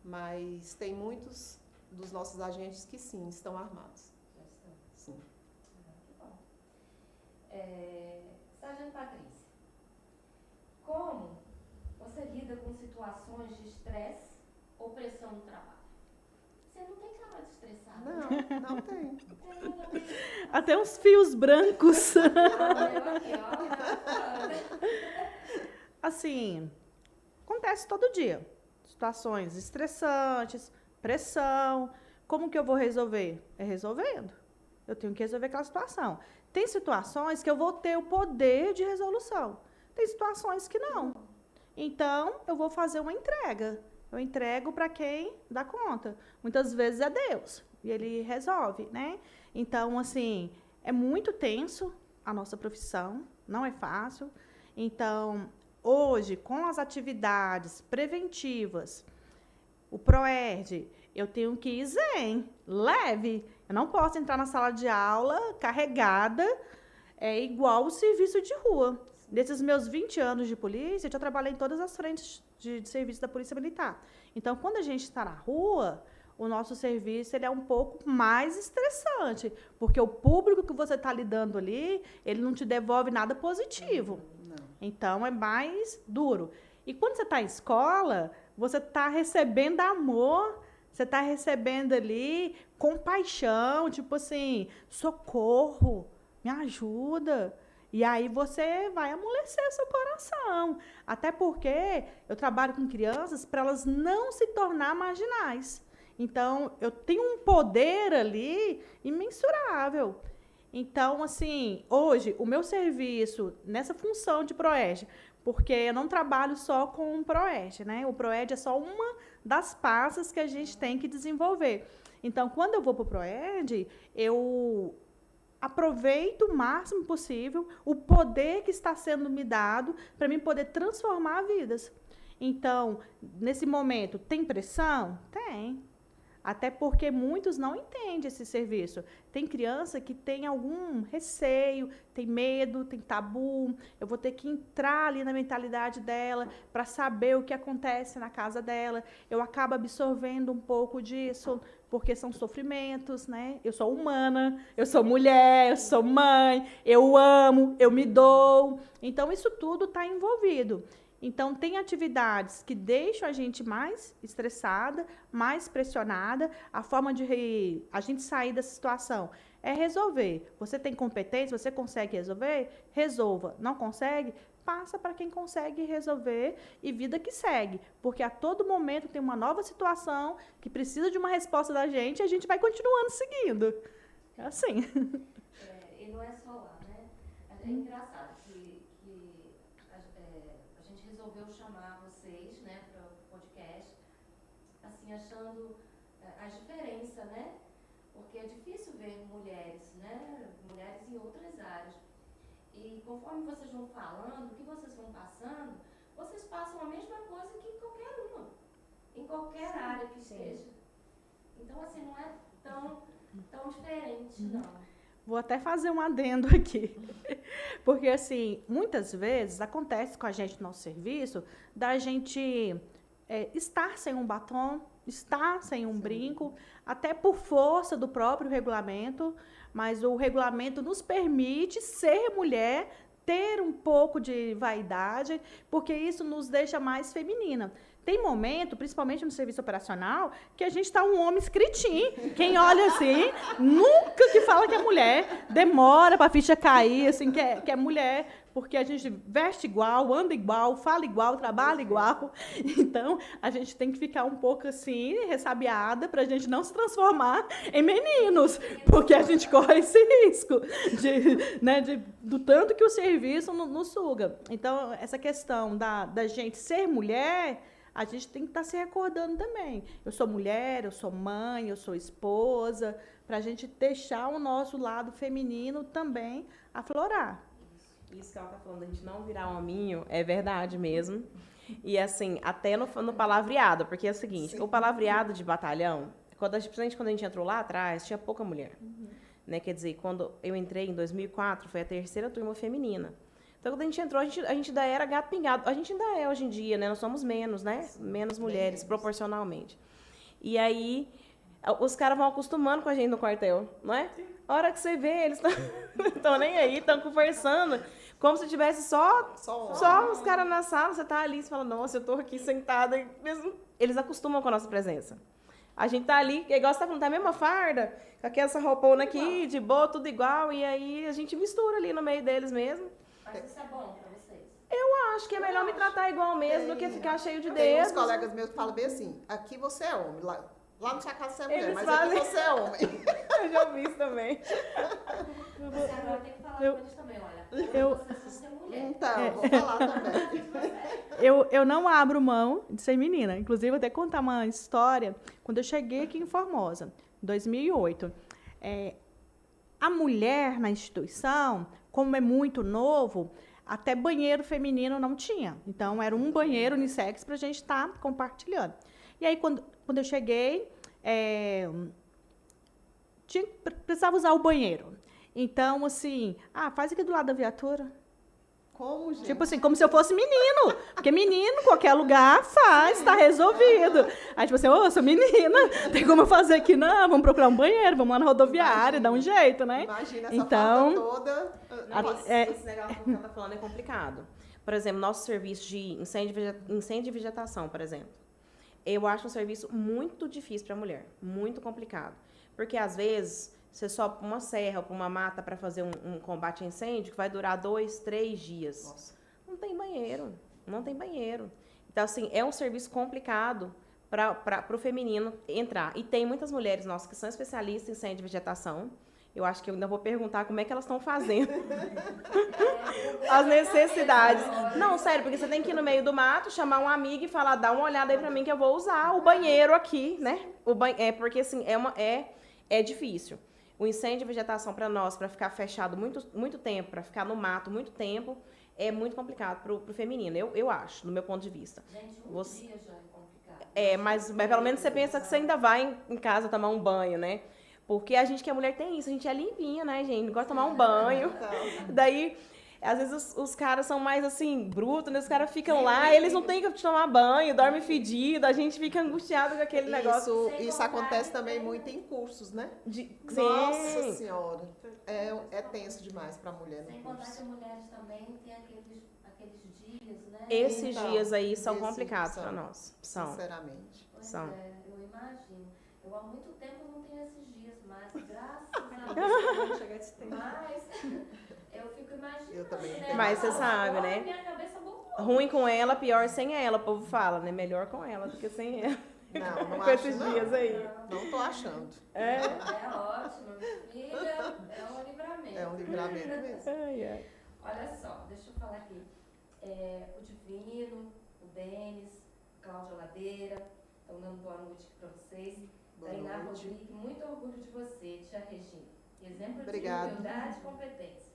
mas tem muitos dos nossos agentes que sim, estão armados. Já estão. Sim. Que bom. Sargento Patrícia, como você lida com situações de estresse ou pressão no trabalho? Você não tem cara de estressado. Não tem. Não tem nada a ver. Até uns fios brancos. Olha, eu aqui, ó. Assim, acontece todo dia. Situações estressantes, pressão. Como que eu vou resolver? É resolvendo. Eu tenho que resolver aquela situação. Tem situações que eu vou ter o poder de resolução. Tem situações que não. Então, eu vou fazer uma entrega. Eu entrego para quem dá conta. Muitas vezes é Deus. E Ele resolve, né? Então, assim, é muito tenso a nossa profissão. Não é fácil. Então, hoje, com as atividades preventivas, o PROERD, eu tenho que ir zen, leve. Eu não posso entrar na sala de aula carregada, igual o serviço de rua. Nesses meus 20 anos de polícia, eu já trabalhei em todas as frentes de serviço da Polícia Militar. Então, quando a gente está na rua, o nosso serviço ele é um pouco mais estressante, porque o público que você está lidando ali, ele não te devolve nada positivo. Não. Então, é mais duro. E quando você está em escola, você está recebendo amor, você está recebendo ali compaixão, tipo assim, socorro, me ajuda. E aí você vai amolecer seu coração. Até porque eu trabalho com crianças para elas não se tornar marginais. Então, eu tenho um poder ali imensurável. Então, assim, hoje, o meu serviço, nessa função de PROERD, porque eu não trabalho só com o PROERD, né? O PROERD é só uma das pastas que a gente tem que desenvolver. Então, quando eu vou para o PROERD, eu aproveito o máximo possível o poder que está sendo me dado para mim poder transformar vidas. Então, nesse momento, tem pressão? Tem. Até porque muitos não entendem esse serviço. Tem criança que tem algum receio, tem medo, tem tabu. Eu vou ter que entrar ali na mentalidade dela para saber o que acontece na casa dela. Eu acabo absorvendo um pouco disso, porque são sofrimentos, né? Eu sou humana, eu sou mulher, eu sou mãe, eu amo, eu me dou. Então, isso tudo está envolvido. Então, tem atividades que deixam a gente mais estressada, mais pressionada. A forma de a gente sair dessa situação é resolver. Você tem competência, você consegue resolver? Resolva. Não consegue? Passa para quem consegue resolver e vida que segue. Porque a todo momento tem uma nova situação que precisa de uma resposta da gente e a gente vai continuando seguindo. É assim. E não é só lá. é engraçado que a gente resolveu chamar vocês, né, para o podcast, assim, achando a diferença, né? Porque é difícil ver mulheres, né? Mulheres em outras áreas. E conforme vocês vão falando, o que vocês vão passando, vocês passam a mesma coisa que qualquer uma, em qualquer área que esteja. Então, assim, não é tão diferente, não. Vou até fazer um adendo aqui. Porque, assim, muitas vezes acontece com a gente no nosso serviço da gente estar sem um batom, estar sem um brinco, até por força do próprio regulamento, mas o regulamento nos permite ser mulher, ter um pouco de vaidade, porque isso nos deixa mais feminina. Tem momento, principalmente no serviço operacional, que a gente está um homem escritinho. Quem olha assim, nunca que fala que é mulher, demora para a ficha cair, assim, que é mulher, porque a gente veste igual, anda igual, fala igual, trabalha igual. Então, a gente tem que ficar um pouco assim, ressabiada, para a gente não se transformar em meninos, porque a gente corre esse risco do tanto que o serviço nos suga. Então, essa questão da gente ser mulher, a gente tem que estar se recordando também. Eu sou mulher, eu sou mãe, eu sou esposa, para a gente deixar o nosso lado feminino também aflorar. Isso que ela está falando, a gente não virar hominho, é verdade mesmo. E assim, até no palavreado, porque é o seguinte, o palavreado de batalhão, principalmente quando a gente entrou lá atrás, tinha pouca mulher. Né? Quer dizer, quando eu entrei em 2004, foi a 3ª turma feminina. Então, quando a gente entrou, a gente ainda era gato pingado. A gente ainda é hoje em dia, né? Nós somos menos, né? Menos mulheres, proporcionalmente. E aí, os caras vão acostumando com a gente no quartel, não é? A hora que você vê, eles não estão nem aí, estão conversando, como se tivesse só os caras na sala. Você tá ali, você fala, nossa, eu tô aqui sentada. Eles acostumam com a nossa presença. A gente tá ali, é igual você tá falando, tá a mesma farda, com essa roupona aqui, de boa, tudo igual, e aí a gente mistura ali no meio deles mesmo. Mas isso é bom pra vocês? Eu acho que é melhor me tratar igual mesmo do que ficar cheio de Tem dedos. uns colegas meus que falam bem assim, aqui você é homem, lá no sua casa você é mulher, Eles mas fazem. aqui você é homem. Eu já ouvi isso também. Você agora tem que falar com eles também, olha. Vocês vão ser mulher. Então, vou falar também. Eu não abro mão de ser menina. Inclusive, vou até contar uma história. Quando eu cheguei aqui em Formosa, em 2008, a mulher na instituição, como é muito novo, até banheiro feminino não tinha. Então, era um banheiro unissex para a gente estar compartilhando. E aí, quando eu cheguei, precisava usar o banheiro. Então, assim, faz aqui do lado da viatura. Como, gente? Tipo assim, como se eu fosse menino. Porque menino, qualquer lugar faz, tá resolvido. Aí, tipo assim, eu sou menina, tem como eu fazer aqui? Não, vamos procurar um banheiro, vamos lá na rodoviária, dá um jeito, né? Imagina essa Então, falta toda. Esse negócio que ela tá falando é complicado. Por exemplo, nosso serviço de incêndio de vegetação, por exemplo. Eu acho um serviço muito difícil para a mulher, muito complicado. Porque, às vezes, você sobe para uma serra ou para uma mata para fazer um combate a incêndio que vai durar 2, 3 dias. Nossa. Não tem banheiro, não tem banheiro. Então, assim, é um serviço complicado para o feminino entrar. E tem muitas mulheres nossas que são especialistas em incêndio de vegetação. Eu acho que eu ainda vou perguntar como é que elas estão fazendo as necessidades. Não, sério, porque você tem que ir no meio do mato, chamar um amigo e falar, dá uma olhada aí pra mim que eu vou usar o banheiro aqui, né? Porque, assim, é difícil. O incêndio de vegetação para nós, para ficar fechado muito tempo, para ficar no mato muito tempo, é muito complicado pro feminino, eu acho, no meu ponto de vista. Gente, dia já é complicado. Mas pelo menos você pensa que você ainda vai em casa tomar um banho, né? Porque a gente que é mulher tem isso, a gente é limpinha, né, gente? Gosta de tomar um banho. Daí, às vezes, os caras são mais, assim, brutos, né? Os caras ficam lá, eles não têm que tomar banho, dormem fedido, a gente fica angustiado com aquele negócio. Isso acontece também muito em cursos, né? Sim. Nossa Senhora. É tenso demais para a mulher Sem no contar curso. que mulheres também têm aqueles dias, né? Esses Então, dias aí são esses complicados são, para nós. São. Sinceramente. Pois São. eu imagino. Eu há muito tempo não tenho esses dias mais, graças a Deus. Chegar esse tempo. Mas eu fico imaginando. Eu também né? tenho. Mas você sabe, Agora né? Minha cabeça bugou. Ruim com ela, pior sem ela, o povo fala, né? Melhor com ela do que sem ela. Não Com acho, esses não. dias aí. Não tô achando. É ótimo, minha filha. É um livramento. É um livramento mesmo. Ai, ai. Olha só, deixa eu falar aqui. O Divino, o Denis, Cláudia Ladeira, estão dando boa noite aqui para vocês. Boa Tainá noite. Rodrigues, muito orgulho de você, tia Regina. Exemplo Obrigada. de humildade e competência.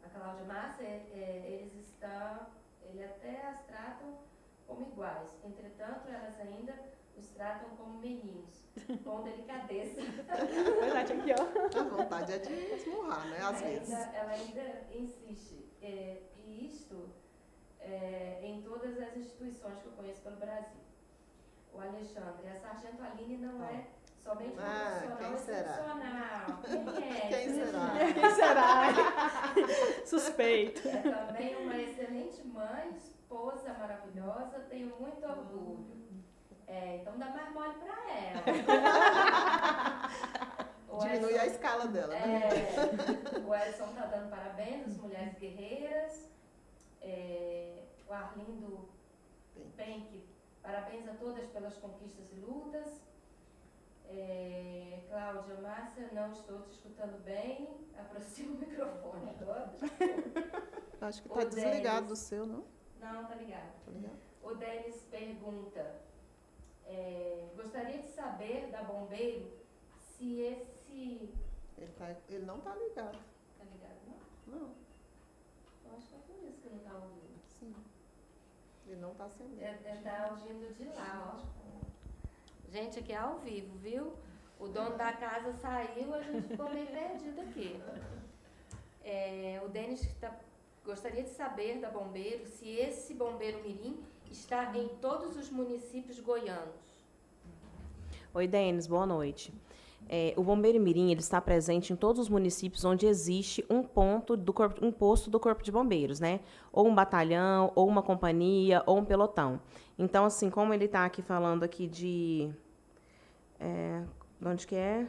A Cláudia Márcia, eles até as tratam como iguais. Entretanto, elas ainda os tratam como meninos, com delicadeza. Verdade, aqui, ó. A vontade é de esmurrar, né? Às vezes. Ela ainda insiste. E isto em todas as instituições que eu conheço pelo Brasil. O Alexandre, a Sargento Aline não é somente uma profissional quem será? excepcional. Quem é? Quem será? Quem será? Suspeito. É também uma excelente mãe, esposa maravilhosa, tenho muito orgulho. Então dá mais mole pra ela. Diminui a escala dela, né? O Edson está dando parabéns às mulheres guerreiras. O Arlindo Penck, parabéns a todas pelas conquistas e lutas. Cláudia Márcia, não estou te escutando bem. Aproxima o microfone agora. Acho que está desligado do seu, não? Não, tá ligado. Tá ligado? O Denis pergunta, gostaria de saber da bombeiro se esse... Ele não está ligado. Tá ligado, não? Não, Eu acho que é por isso que não tá ouvindo. sim. Ele não está acendendo. Ele tá ouvindo de lá, ó. Gente, aqui é ao vivo, viu? O dono da casa saiu, a gente ficou meio perdido aqui. O Denis gostaria de saber da bombeiro se esse bombeiro mirim está em todos os municípios goianos. Oi, Denis, boa noite. O Bombeiro Mirim ele está presente em todos os municípios onde existe um posto do Corpo de Bombeiros, né? Ou um batalhão, ou uma companhia, ou um pelotão. Então, assim, como ele está aqui falando aqui de onde que é?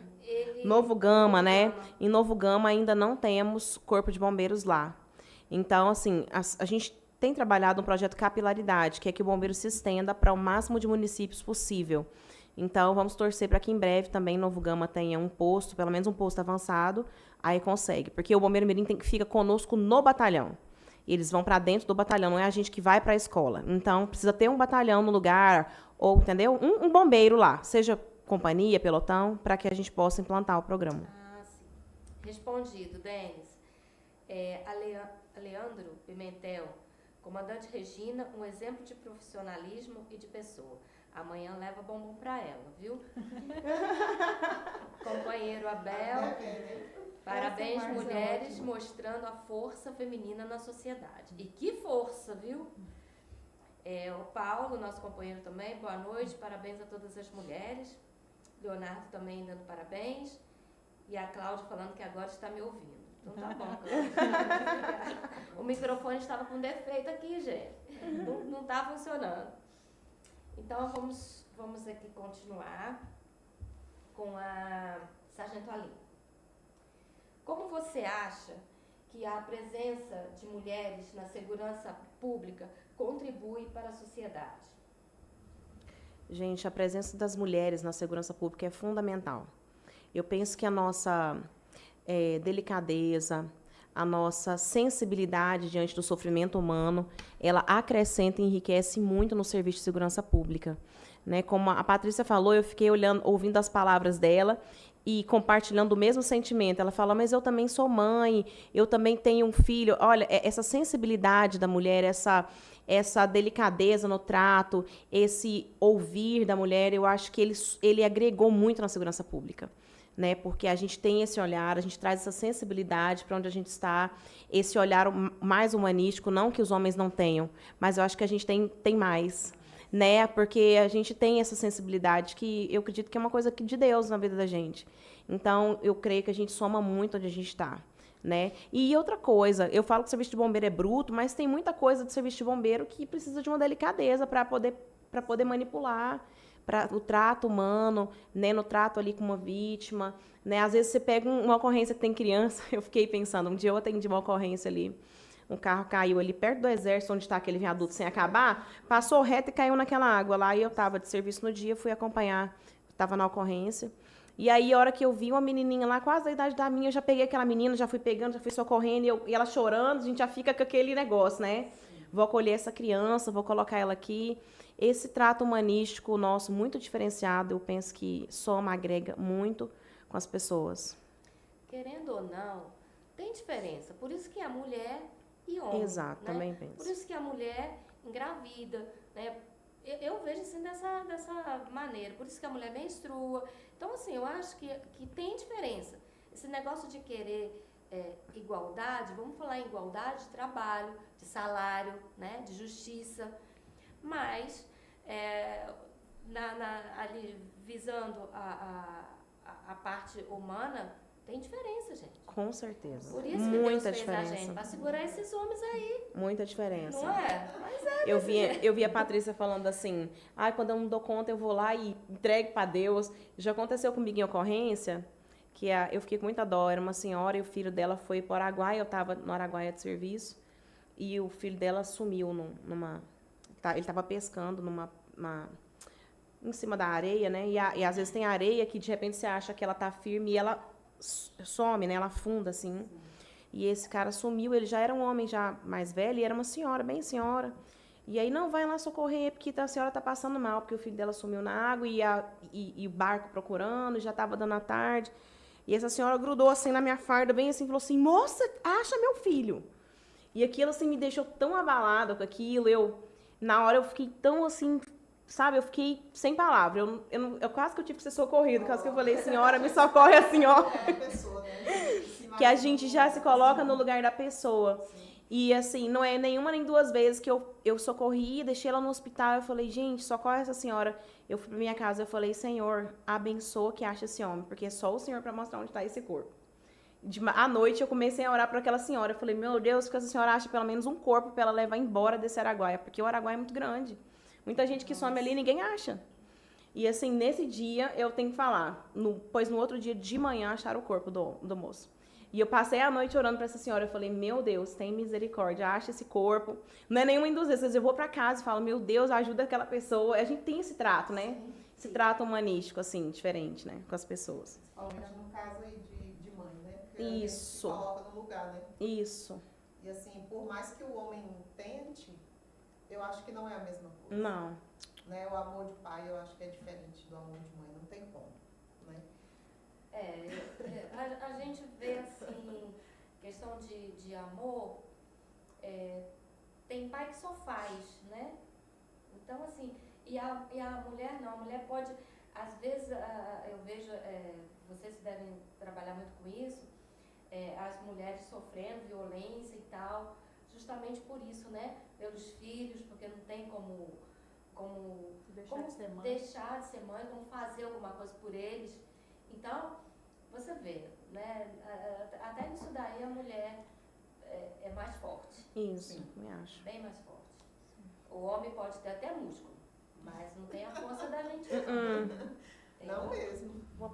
Novo Gama, né? Em Novo Gama ainda não temos Corpo de Bombeiros lá. Então, assim, a gente tem trabalhado um projeto Capilaridade, que é que o bombeiro se estenda para o máximo de municípios possível. Então, vamos torcer para que em breve também Novo Gama tenha um posto, pelo menos um posto avançado, aí consegue. Porque o Bombeiro Mirim fica conosco no batalhão. Eles vão para dentro do batalhão, não é a gente que vai para a escola. Então, precisa ter um batalhão no lugar, ou, entendeu? Um bombeiro lá, seja companhia, pelotão, para que a gente possa implantar o programa. Ah, sim. Respondido, Denis. Leandro Pimentel, comandante Regina, um exemplo de profissionalismo e de pessoa. Amanhã leva bombom pra ela, viu? Companheiro Abel, parabéns, mulheres, mostrando a força feminina na sociedade. E que força, viu? O Paulo, nosso companheiro também, boa noite, parabéns a todas as mulheres. Leonardo também dando parabéns. E a Cláudia falando que agora está me ouvindo. Então tá bom, Cláudia. O microfone estava com defeito aqui, gente. Não está funcionando. Então, vamos aqui continuar com a Sargento Aline. Como você acha que a presença de mulheres na segurança pública contribui para a sociedade? Gente, a presença das mulheres na segurança pública é fundamental. Eu penso que a nossa delicadeza, a nossa sensibilidade diante do sofrimento humano, ela acrescenta e enriquece muito no serviço de segurança pública. Né? Como a Patrícia falou, eu fiquei ouvindo as palavras dela e compartilhando o mesmo sentimento. Ela fala, mas eu também sou mãe, eu também tenho um filho. Olha, essa sensibilidade da mulher, essa delicadeza no trato, esse ouvir da mulher, eu acho que ele agregou muito na segurança pública. Né? Porque a gente tem esse olhar, a gente traz essa sensibilidade para onde a gente está, esse olhar mais humanístico, não que os homens não tenham, mas eu acho que a gente tem mais, né? Porque a gente tem essa sensibilidade que eu acredito que é uma coisa de Deus na vida da gente. Então, eu creio que a gente soma muito onde a gente está. Né? E outra coisa, eu falo que o serviço de bombeiro é bruto, mas tem muita coisa do serviço de bombeiro que precisa de uma delicadeza para poder manipular, para o trato humano, né, no trato ali com uma vítima, né? Às vezes você pega uma ocorrência que tem criança, eu fiquei pensando, um dia eu atendi uma ocorrência ali, um carro caiu ali perto do exército, onde está aquele viaduto sem acabar, passou reto e caiu naquela água lá, e eu estava de serviço no dia, fui acompanhar, estava na ocorrência, E aí, a hora que eu vi uma menininha lá, quase da idade da minha, eu já peguei aquela menina, já fui pegando, já fui socorrendo, e ela chorando, a gente já fica com aquele negócio, né? Vou acolher essa criança, vou colocar ela aqui. Esse trato humanístico nosso, muito diferenciado, eu penso que soma, agrega muito com as pessoas. Querendo ou não, tem diferença. Por isso que a mulher e homem. Exato, né? também penso. Por isso que a mulher engravida, né? Eu vejo assim dessa maneira. Por isso que a mulher menstrua. Então, assim, eu acho que tem diferença. Esse negócio de querer igualdade, vamos falar em igualdade de trabalho, de salário, né? De justiça. Mas, ali, visando a parte humana, tem diferença, gente. Com certeza. Por isso que muita Deus fez diferença. a gente, para segurar esses homens aí, Muita diferença. não é? Mas Eu vi a Patrícia falando assim, quando eu não dou conta, eu vou lá e entrego para Deus. Já aconteceu comigo em ocorrência, que eu fiquei com muita dó, era uma senhora e o filho dela foi para o Araguaia, eu estava no Araguaia de serviço, e o filho dela sumiu ele estava pescando em cima da areia, né? E às vezes tem areia que de repente você acha que ela tá firme e ela some, né? Ela afunda, assim. E esse cara sumiu, ele já era um homem já mais velho e era uma senhora, bem senhora. E aí, não, vai lá socorrer, porque a senhora tá passando mal, porque o filho dela sumiu na água e o barco procurando, já tava dando a tarde. E essa senhora grudou assim na minha farda, bem assim, falou assim, moça, acha meu filho. E aquilo, assim, me deixou tão abalada com aquilo, na hora eu fiquei tão, assim, sabe, eu fiquei sem palavra. Eu quase que eu tive que ser socorrido, quase que eu falei, senhora, me socorre a senhora. É a pessoa, né? Que a gente já se coloca no lugar da pessoa. E, assim, não é nenhuma nem duas vezes que eu socorri, deixei ela no hospital, eu falei, gente, socorre essa senhora. Eu fui pra minha casa, eu falei, Senhor, abençoa que acha esse homem, porque é só o Senhor para mostrar onde está esse corpo. À noite eu comecei a orar por aquela senhora, eu falei, meu Deus, que essa senhora acha pelo menos um corpo para ela levar embora desse Araguaia, porque o Araguaia é muito grande. Muita gente que some ali, ninguém acha. E, assim, nesse dia, eu tenho que falar, pois no outro dia de manhã acharam o corpo do moço. E eu passei a noite orando para essa senhora. Eu falei, meu Deus, tem misericórdia, acha esse corpo. Não é nenhuma das vezes. Eu vou para casa e falo, meu Deus, ajuda aquela pessoa. A gente tem esse trato, né? Sim. Esse trato humanístico, assim, diferente, né? Com as pessoas. Principalmente no caso aí de mãe, né? Porque Isso. a gente se coloca no lugar, né? Isso. E assim, por mais que o homem tente, eu acho que não é a mesma coisa. Não. Né? O amor de pai, eu acho que é diferente do amor de mãe. Não tem como, né? A gente vê, assim, questão de amor, tem pai que só faz, né? Então, assim, e a mulher não, a mulher pode, às vezes, eu vejo, vocês devem trabalhar muito com isso, as mulheres sofrendo violência e tal, justamente por isso, né? Pelos filhos, porque não tem como deixar de ser mãe, como fazer alguma coisa por eles. Então, você vê, né? Até nisso daí a mulher é mais forte. Isso, me acho. Bem mais forte. O homem pode ter até músculo, mas não tem a força da gente. Não mesmo. Vou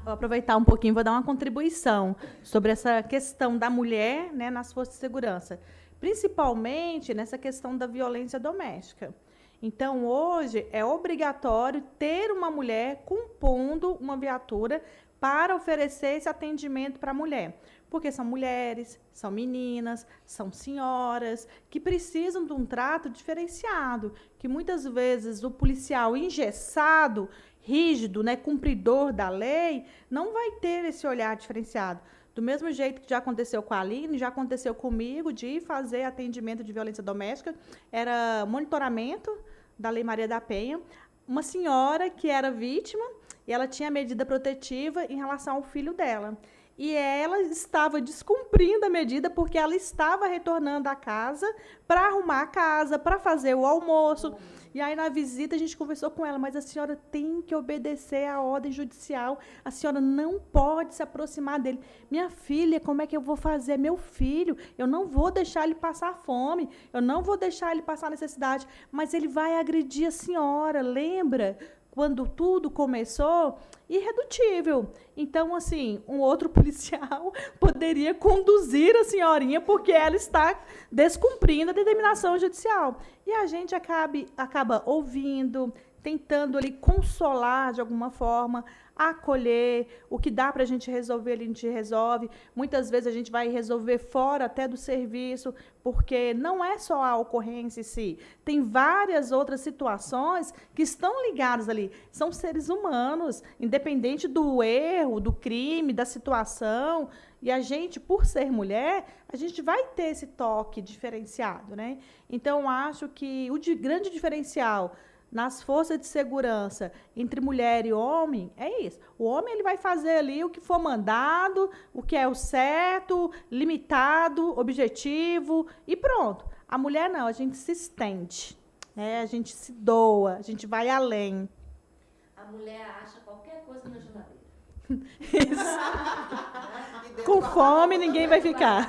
aproveitar um pouquinho, vou dar uma contribuição sobre essa questão da mulher, né, nas forças de segurança, principalmente nessa questão da violência doméstica. Então, hoje, é obrigatório ter uma mulher compondo uma viatura para oferecer esse atendimento para a mulher. Porque são mulheres, são meninas, são senhoras, que precisam de um trato diferenciado, que muitas vezes o policial engessado, rígido, né, cumpridor da lei, não vai ter esse olhar diferenciado. Do mesmo jeito que já aconteceu com a Aline, já aconteceu comigo de fazer atendimento de violência doméstica, era monitoramento da Lei Maria da Penha, uma senhora que era vítima e ela tinha medida protetiva em relação ao filho dela. E ela estava descumprindo a medida porque ela estava retornando à casa para arrumar a casa, para fazer o almoço. E aí, na visita, a gente conversou com ela, mas a senhora tem que obedecer à ordem judicial. A senhora não pode se aproximar dele. Minha filha, como é que eu vou fazer? Meu filho, eu não vou deixar ele passar fome, eu não vou deixar ele passar necessidade, mas ele vai agredir a senhora, lembra? Quando tudo começou, irredutível. Então, assim, um outro policial poderia conduzir a senhorinha porque ela está descumprindo a determinação judicial. E a gente acaba ouvindo, tentando ali consolar de alguma forma, acolher, o que dá para a gente resolver, a gente resolve. Muitas vezes a gente vai resolver fora até do serviço, porque não é só a ocorrência em si, tem várias outras situações que estão ligadas ali. São seres humanos, independente do erro, do crime, da situação, e a gente, por ser mulher, a gente vai ter esse toque diferenciado, né? Então, eu acho que o grande diferencial nas forças de segurança entre mulher e homem é isso. O homem ele vai fazer ali o que for mandado, o que é o certo, limitado, objetivo e pronto. A mulher não, a gente se estende, né? A gente se doa, a gente vai além. A mulher acha qualquer coisa na geladeira. Com fome ninguém vai ficar.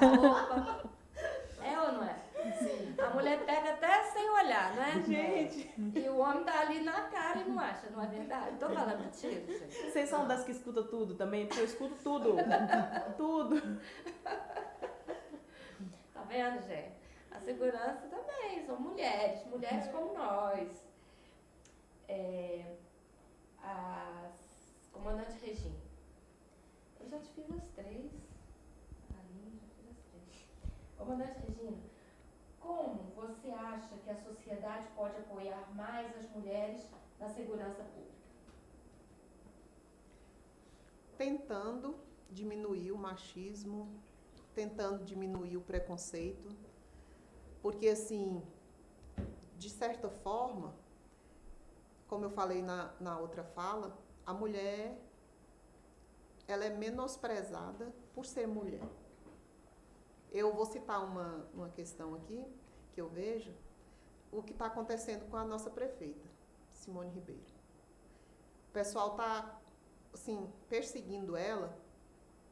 É ou não é? Sim. A mulher pega até sem olhar, né? Gente. E o homem tá ali na cara e não acha, não é verdade? Tô falando mentira, gente. Vocês são das que escutam tudo também? Porque eu escuto tudo. Tudo. Tá vendo, gente? A segurança também, são mulheres como nós. A comandante Regina. Eu já te fiz as 3. Aline, já fiz as 3. Comandante Regina, como você acha que a sociedade pode apoiar mais as mulheres na segurança pública? Tentando diminuir o machismo, tentando diminuir o preconceito, porque, assim, de certa forma, como eu falei na outra fala, a mulher, ela é menosprezada por ser mulher. Eu vou citar uma questão aqui, que eu vejo, o que está acontecendo com a nossa prefeita, Simone Ribeiro. O pessoal está, assim, perseguindo ela,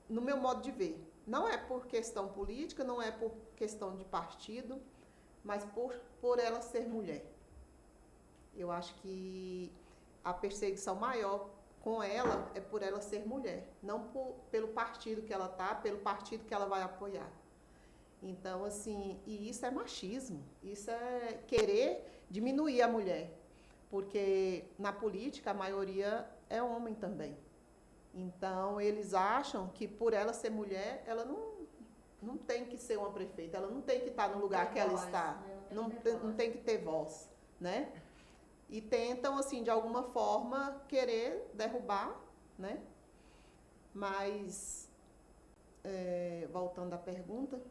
no meu modo de ver. Não é por questão política, não é por questão de partido, mas por ela ser mulher. Eu acho que a perseguição maior com ela é por ela ser mulher, não pelo partido que ela está, pelo partido que ela vai apoiar. Então, assim, e isso é machismo, isso é querer diminuir a mulher, porque na política a maioria é homem também. Então, eles acham que por ela ser mulher, ela não tem que ser uma prefeita, ela não tem que estar no lugar que ela está, não tem que ter voz, né? E tentam, assim, de alguma forma, querer derrubar, né? Mas, voltando à pergunta...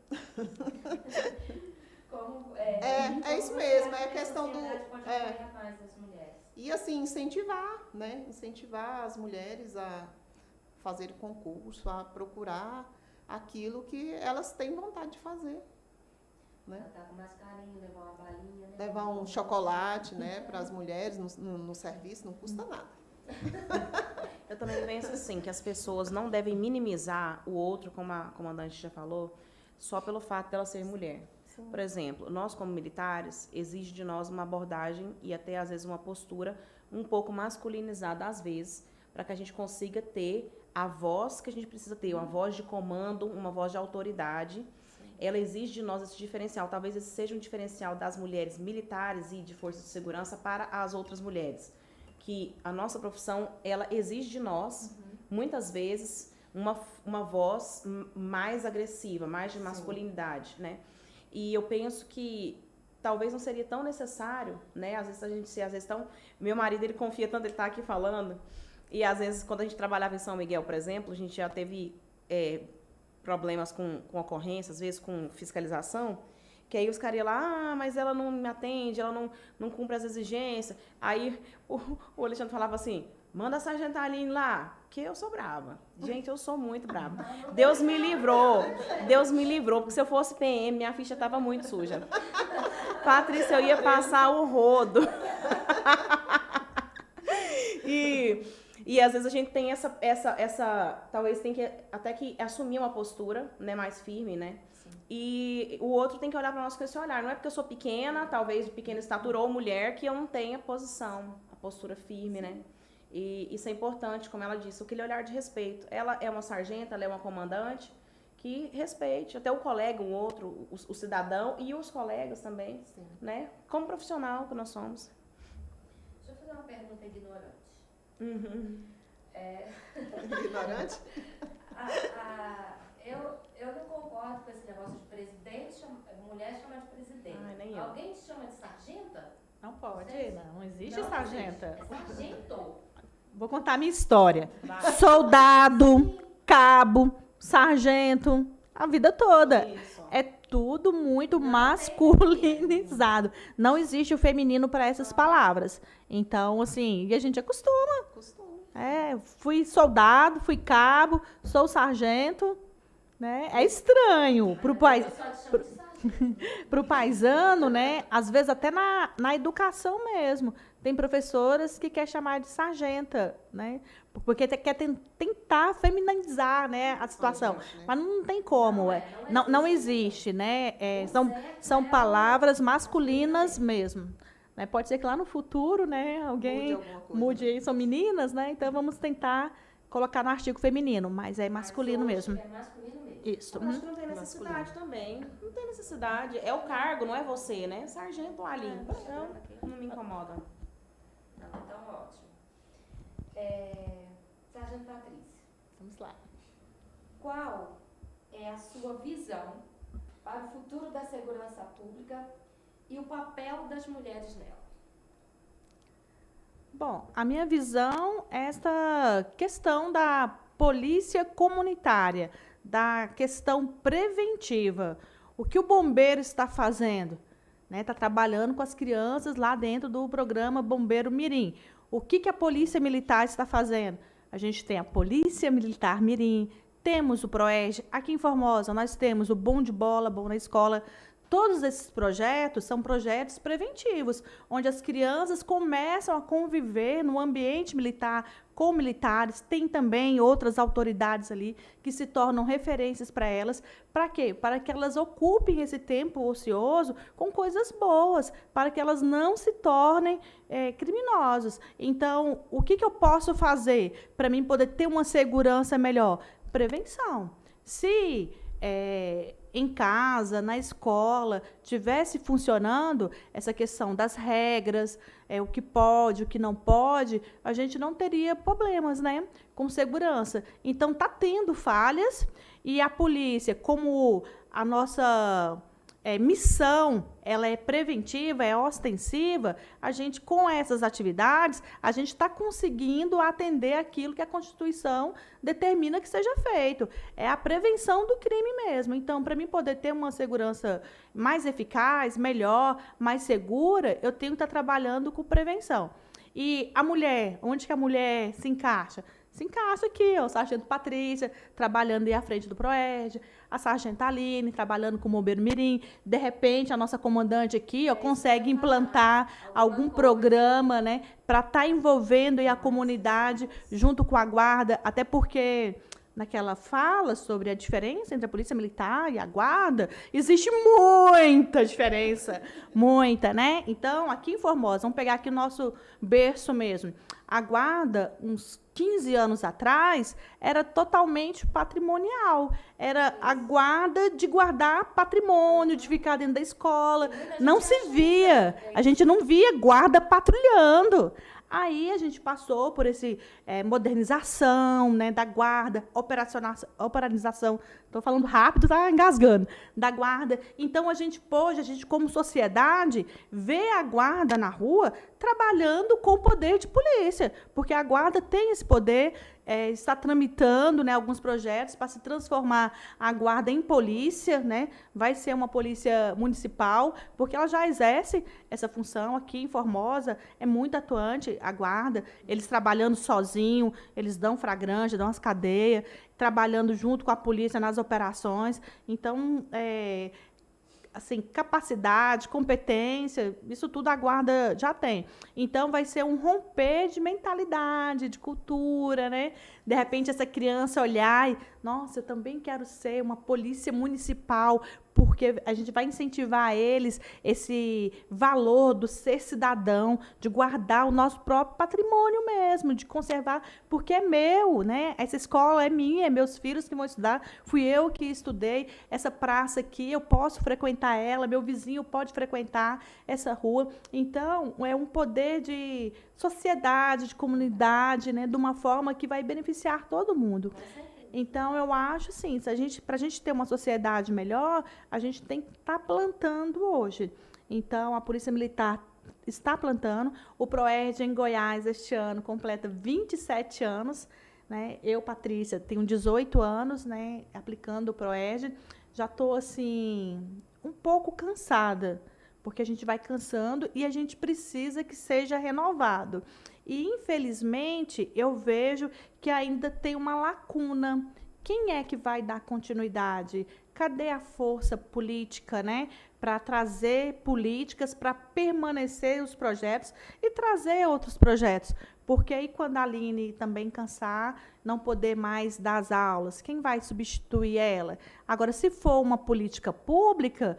É isso mesmo, é a questão do... mais as mulheres? E, assim, incentivar, né? Incentivar as mulheres a fazer concurso, a procurar aquilo que elas têm vontade de fazer. Né? Tá com mais carinho, levar uma balinha, né? Levar um chocolate, né, para as mulheres no serviço não custa nada. Eu também penso assim, que as pessoas não devem minimizar o outro, como a comandante já falou, só pelo fato dela ser mulher. Sim. Por exemplo, nós como militares, exige de nós uma abordagem e até às vezes uma postura um pouco masculinizada às vezes, para que a gente consiga ter a voz que a gente precisa ter, uma voz de comando, uma voz de autoridade. Ela exige de nós esse diferencial. Talvez esse seja um diferencial das mulheres militares e de forças de segurança para as outras mulheres. Que a nossa profissão, ela exige de nós, muitas vezes, uma voz mais agressiva, mais de masculinidade, né? E eu penso que talvez não seria tão necessário, né? Às vezes a gente às vezes tão... Meu marido, ele confia tanto, ele tá aqui falando, e às vezes quando a gente trabalhava em São Miguel, por exemplo, a gente já teve problemas com ocorrência, às vezes com fiscalização, que aí os caras iam lá, mas ela não me atende, ela não cumpre as exigências. Aí o Alexandre falava assim, manda a sargento Aline lá, que eu sou brava. Gente, eu sou muito brava. Deus me livrou, porque se eu fosse PM, minha ficha estava muito suja. Patrícia, eu ia passar o rodo. E às vezes a gente tem talvez tem que até que assumir uma postura, né, mais firme, né? Sim. E o outro tem que olhar para nós com esse olhar. Não é porque eu sou pequena, talvez de pequena estatura ou mulher, que eu não tenha posição, a postura firme, sim, né? E isso é importante, como ela disse, aquele olhar de respeito. Ela é uma sargenta, ela é uma comandante, que respeite até o colega, o outro, o cidadão e os colegas também, sim, né? Como profissional que nós somos. Deixa eu fazer uma pergunta ignorante. Ignorante? Eu não concordo com esse negócio de presidente, mulher chama de presidente. Ai, nem eu. Alguém te chama de sargenta? Não pode, não existe Não, sargenta. É sargento. Vou contar a minha história. Vai. Soldado, cabo, sargento, a vida toda. Isso. É tudo muito masculinizado. Não existe o feminino para essas palavras. Então, assim, e a gente acostuma. Costume. Fui soldado, fui cabo, sou sargento, né? É estranho pro país. Eu só te chamo de sargento. Para o paisano, né? Às vezes até na educação mesmo. Tem professoras que quer chamar de sargenta, né? Porque quer tentar feminizar, né, a situação. Sargento, né? Mas não tem como. Não existe, né? São palavras masculinas mesmo. Né? Pode ser que lá no futuro, né, alguém Mude alguma coisa. mude aí, são meninas, né? Então vamos tentar colocar no artigo feminino, mas é masculino Mas hoje mesmo. É masculino mesmo. Isso. Eu acho que não tem necessidade também. Não tem necessidade. É o cargo, não é você, né? Sargento ali. Então, não me incomoda. Não, então ótimo. Sargento Patrícia, Vamos lá. qual é a sua visão para o futuro da segurança pública e o papel das mulheres nela? Bom, a minha visão é esta questão da polícia comunitária, da questão preventiva. O que o bombeiro está fazendo? Está trabalhando com as crianças lá dentro do programa Bombeiro Mirim. O que a Polícia Militar está fazendo? A gente tem a Polícia Militar Mirim, temos o PROERG. Aqui em Formosa, nós temos o Bom de Bola, Bom na Escola. Todos esses projetos são projetos preventivos, onde as crianças começam a conviver no ambiente militar, com militares. Tem também outras autoridades ali que se tornam referências para elas. Para quê? Para que elas ocupem esse tempo ocioso com coisas boas, para que elas não se tornem criminosos. Então, o que eu posso fazer para mim poder ter uma segurança melhor? Prevenção. Se em casa, na escola, tivesse funcionando essa questão das regras, o que pode, o que não pode, a gente não teria problemas, né, com segurança. Então, está tendo falhas e a polícia, como a nossa missão, ela é preventiva, é ostensiva, a gente, com essas atividades, a gente está conseguindo atender aquilo que a Constituição determina que seja feito. É a prevenção do crime mesmo. Então, para mim poder ter uma segurança mais eficaz, melhor, mais segura, eu tenho que estar trabalhando com prevenção. E a mulher, onde que a mulher se encaixa? Se encaixa aqui, ó, o sargento Patrícia, trabalhando aí à frente do PROERG, a sargenta Aline, trabalhando com o Bombeiro Mirim. De repente, a nossa comandante aqui, ó, consegue implantar algum programa, né, para estar envolvendo aí a comunidade junto com a guarda, até porque naquela fala sobre a diferença entre a polícia militar e a guarda, existe muita diferença, muita, né? Então, aqui em Formosa, vamos pegar aqui o nosso berço mesmo. A guarda, uns 15 anos atrás, era totalmente patrimonial. Era a guarda de guardar patrimônio, de ficar dentro da escola. Não se via. A gente não via guarda patrulhando. Aí a gente passou por esse modernização, né, da guarda, operalização, estou falando rápido, está engasgando, da guarda. Então, a gente como sociedade, vê a guarda na rua trabalhando com o poder de polícia, porque a guarda tem esse poder, está tramitando, né, alguns projetos para se transformar a guarda em polícia, né, vai ser uma polícia municipal, porque ela já exerce essa função aqui em Formosa, é muito atuante a guarda, eles trabalhando sozinho, eles dão flagrante, dão as cadeias, trabalhando junto com a polícia nas operações. Então, assim, capacidade, competência, isso tudo a guarda já tem. Então, vai ser um romper de mentalidade, de cultura, né? De repente, essa criança olhar e, nossa, eu também quero ser uma polícia municipal, porque a gente vai incentivar eles esse valor do ser cidadão, de guardar o nosso próprio patrimônio mesmo, de conservar, porque é meu, né? Essa escola é minha, é meus filhos que vão estudar, fui eu que estudei, essa praça aqui, eu posso frequentar ela, meu vizinho pode frequentar essa rua. Então, é um poder de sociedade, de comunidade, né? De uma forma que vai beneficiar todo mundo. Então, eu acho assim, para a gente ter uma sociedade melhor, a gente tem que estar plantando hoje. Então, a Polícia Militar está plantando. O PROERD em Goiás, este ano, completa 27 anos. Né? Eu, Patrícia, tenho 18 anos, né, aplicando o PROERD. Já estou, assim, um pouco cansada, porque a gente vai cansando e a gente precisa que seja renovado. E, infelizmente, eu vejo que ainda tem uma lacuna. Quem é que vai dar continuidade? Cadê a força política, né, para trazer políticas, para permanecer os projetos e trazer outros projetos? Porque aí, quando a Aline também cansar, não poder mais dar as aulas, quem vai substituir ela? Agora, se for uma política pública,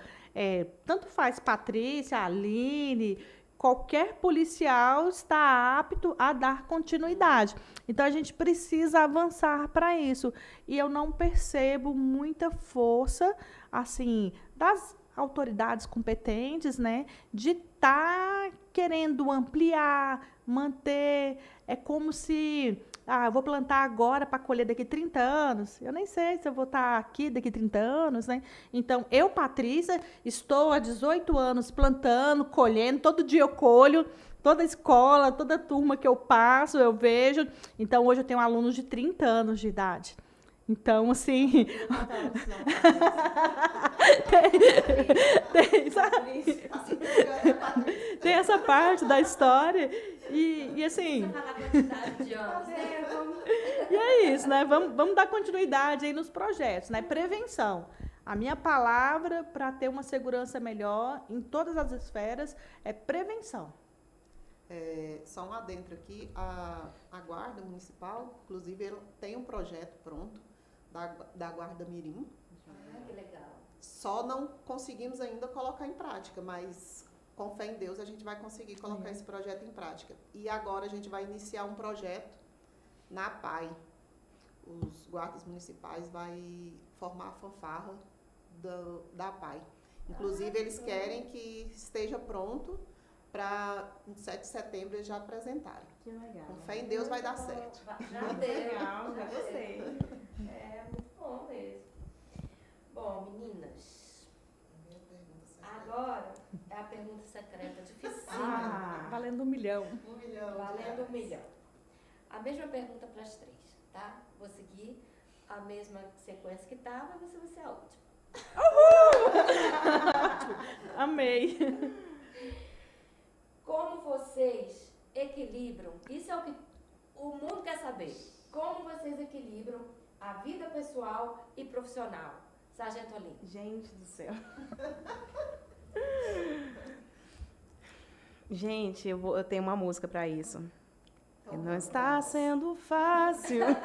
tanto faz Patrícia, Aline, qualquer policial está apto a dar continuidade. Então, a gente precisa avançar para isso. E eu não percebo muita força, assim, das autoridades competentes, né, de estar querendo ampliar, manter. É como se, eu vou plantar agora para colher daqui 30 anos. Eu nem sei se eu vou estar aqui daqui 30 anos, né? Então, eu, Patrícia, estou há 18 anos plantando, colhendo, todo dia eu colho, toda escola, toda turma que eu passo, eu vejo. Então, hoje eu tenho alunos de 30 anos de idade. Então, assim... tem essa parte da história e assim... E é isso, né? Vamos dar continuidade aí nos projetos, né? Prevenção. A minha palavra para ter uma segurança melhor em todas as esferas é prevenção. Só um adentro aqui, a Guarda Municipal, inclusive, ele tem um projeto pronto da Guarda Mirim. Que legal. Só não conseguimos ainda colocar em prática, mas com fé em Deus a gente vai conseguir colocar esse projeto em prática. E agora a gente vai iniciar um projeto na PAI. Os guardas municipais vão formar a fanfarra da PAI. Inclusive, eles querem que esteja pronto para, no 7 de setembro, eles já apresentarem. Que legal. Com fé em Deus vai dar certo. Já deu. Legal, já gostei. É muito bom mesmo. Bom, meninas, agora é a pergunta secreta dificílima. Valendo 1 milhão. 1 milhão. Valendo 1 milhão. A mesma pergunta para as 3, tá? Vou seguir a mesma sequência que estava, você vai ser a última. Amei. Como vocês equilibram, isso é o que o mundo quer saber, como vocês equilibram a vida pessoal e profissional? Sargento Olinda. Gente do céu. Gente, eu tenho uma música para isso. Não está sendo fácil. Eu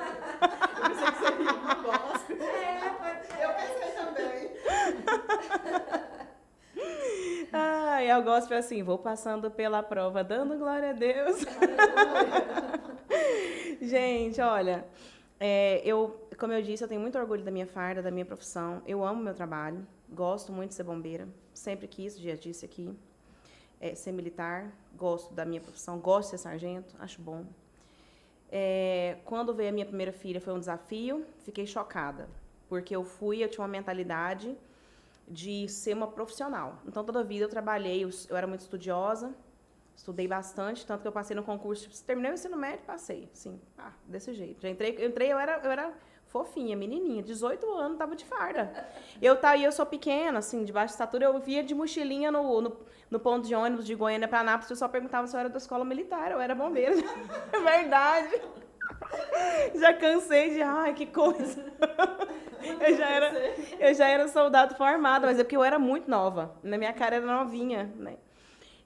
pensei que seria uma gospel. Eu pensei também. Eu gosto assim, vou passando pela prova, dando glória a Deus. Gente, olha, como eu disse, eu tenho muito orgulho da minha farda, da minha profissão. Eu amo meu trabalho, gosto muito de ser bombeira, sempre quis, já disse aqui. Ser militar, gosto da minha profissão, gosto de ser sargento, acho bom. Quando veio a minha primeira filha foi um desafio, fiquei chocada, porque eu tinha uma mentalidade de ser uma profissional. Então, toda a vida eu trabalhei, eu era muito estudiosa, estudei bastante, tanto que eu passei no concurso, terminei o ensino médio, passei, sim, desse jeito. Já entrei, eu era fofinha, menininha, 18 anos, tava de farda. Eu sou pequena, assim, de baixa estatura, eu via de mochilinha no ponto de ônibus de Goiânia para Anápolis, eu só perguntava se eu era da escola militar, eu era bombeira. É verdade. Já cansei de, que coisa. Eu já era soldado formado, mas é porque eu era muito nova. Na minha cara era novinha, né?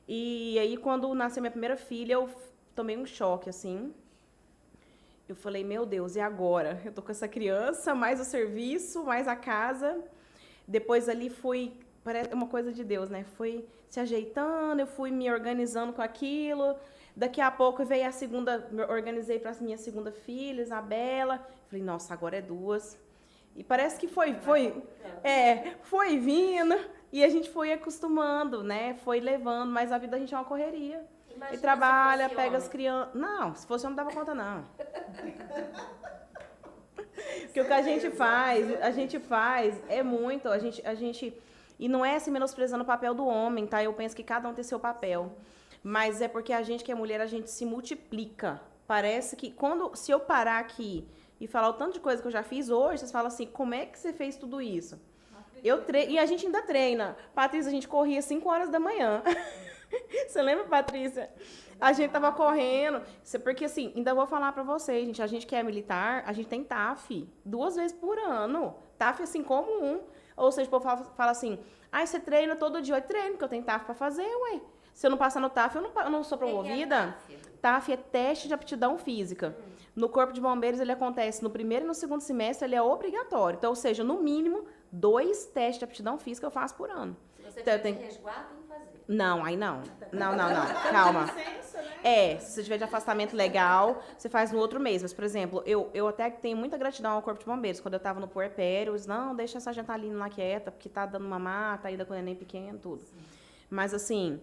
E aí, quando nasceu minha primeira filha, eu tomei um choque, assim. Eu falei, meu Deus, e agora? Eu tô com essa criança, mais o serviço, mais a casa. Depois ali fui, parece uma coisa de Deus, né? Fui se ajeitando, eu fui me organizando com aquilo. Daqui a pouco veio a segunda, me organizei para a minha segunda filha, Isabela. Falei, nossa, agora é 2. E parece que foi vindo e a gente foi acostumando, né? Foi levando, mas a vida da gente é uma correria. Imagina E trabalha, se fosse pega as homem. crianças. Não, se fosse homem não dava conta, não. Porque o que a gente faz é muito, a gente e não é assim menosprezando o papel do homem, tá? Eu penso que cada um tem seu papel. Mas é porque a gente que é mulher, a gente se multiplica. Parece que se eu parar aqui e falar o tanto de coisa que eu já fiz hoje, vocês falam assim, como é que você fez tudo isso? E a gente ainda treina. Patrícia, a gente corria 5 horas da manhã. Você lembra, Patrícia? A gente tava correndo. Porque assim, ainda vou falar pra vocês, gente. A gente que é militar, a gente tem TAF 2 vezes por ano. TAF assim comum. Ou seja, o povo fala assim, você treina todo dia. Eu treino, porque eu tenho TAF pra fazer, ué. Se eu não passar no TAF, eu não sou promovida. TAF é teste de aptidão física. No Corpo de Bombeiros, ele acontece no primeiro e no segundo semestre, ele é obrigatório. Então, ou seja, no mínimo, 2 testes de aptidão física eu faço por ano. Se você Então, tiver de resguardo, tem que fazer. Não, aí não. Não. Calma. Se você tiver de afastamento legal, você faz no outro mês. Mas, por exemplo, eu até tenho muita gratidão ao Corpo de Bombeiros. Quando eu tava no puerpério, eu disse, não, deixa essa gente ali lá quieta, porque tá dando mamar, tá ainda com o neném pequeno, tudo. Sim. Mas, assim,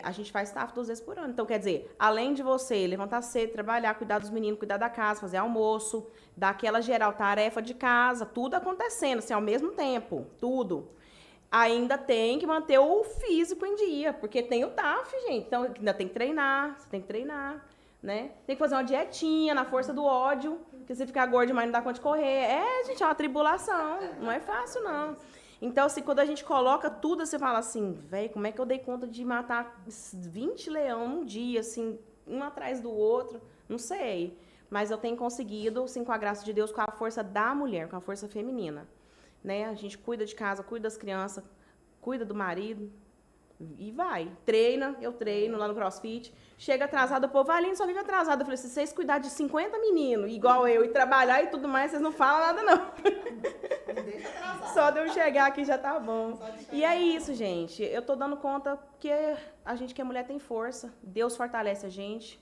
a gente faz TAF 2 vezes por ano. Então, quer dizer, além de você levantar cedo, trabalhar, cuidar dos meninos, cuidar da casa, fazer almoço, dar aquela geral tarefa de casa, tudo acontecendo, assim, ao mesmo tempo, tudo. Ainda tem que manter o físico em dia, porque tem o TAF, gente. Então, ainda tem que treinar, você tem que treinar, né? Tem que fazer uma dietinha na força do ódio, porque você ficar gordo demais não dá conta de correr. Gente, é uma tribulação, não é fácil, não. Então, assim, quando a gente coloca tudo, você fala assim, velho, como é que eu dei conta de matar 20 leão num dia, assim, um atrás do outro? Não sei. Mas eu tenho conseguido, assim, com a graça de Deus, com a força da mulher, com a força feminina. Né? A gente cuida de casa, cuida das crianças, cuida do marido e vai. Treina, eu treino lá no CrossFit. Chega atrasado, o povo, Aline, só vive atrasado. Eu falei, se vocês cuidarem de 50 meninos, igual eu, e trabalhar e tudo mais, vocês não falam nada, não. Só de eu chegar aqui já tá bom. E é isso, gente. Eu tô dando conta que a gente que é mulher tem força. Deus fortalece a gente.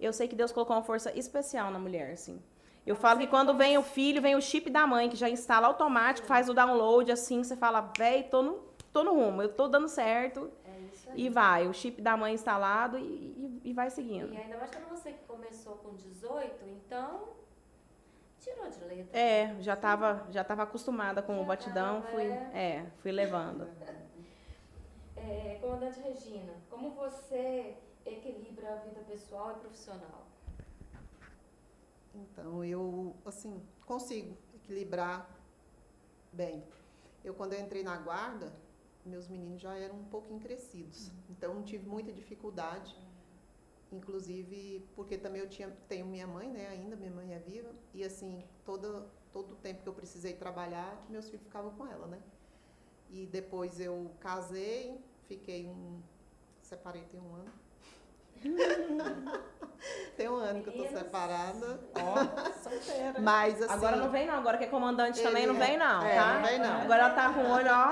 Eu sei que Deus colocou uma força especial na mulher, assim. Eu falo que quando vem o filho, vem o chip da mãe, que já instala automático, faz o download, assim, você fala, véi, tô no rumo, eu tô dando certo. É isso aí. E vai, o chip da mãe instalado e vai seguindo. E ainda mais quando você que começou com 18, então tirou de letra. Já tava acostumada com o batidão, fui levando. Comandante Regina, como você equilibra a vida pessoal e profissional? Então, eu, assim, consigo equilibrar bem. Quando eu entrei na guarda, meus meninos já eram um pouquinho crescidos. Então, não tive muita dificuldade. Inclusive, porque também tenho minha mãe, né, ainda, minha mãe é viva. E, assim, todo o tempo que eu precisei trabalhar, meus filhos ficavam com ela, né? E depois eu casei, separei tem 1 ano. Tem 1 ano que eu tô separada. Solteira. Mas, assim, agora não vem não, agora que é comandante também não vem não, tá? Não vem não. Agora ela tá com o olho, ó.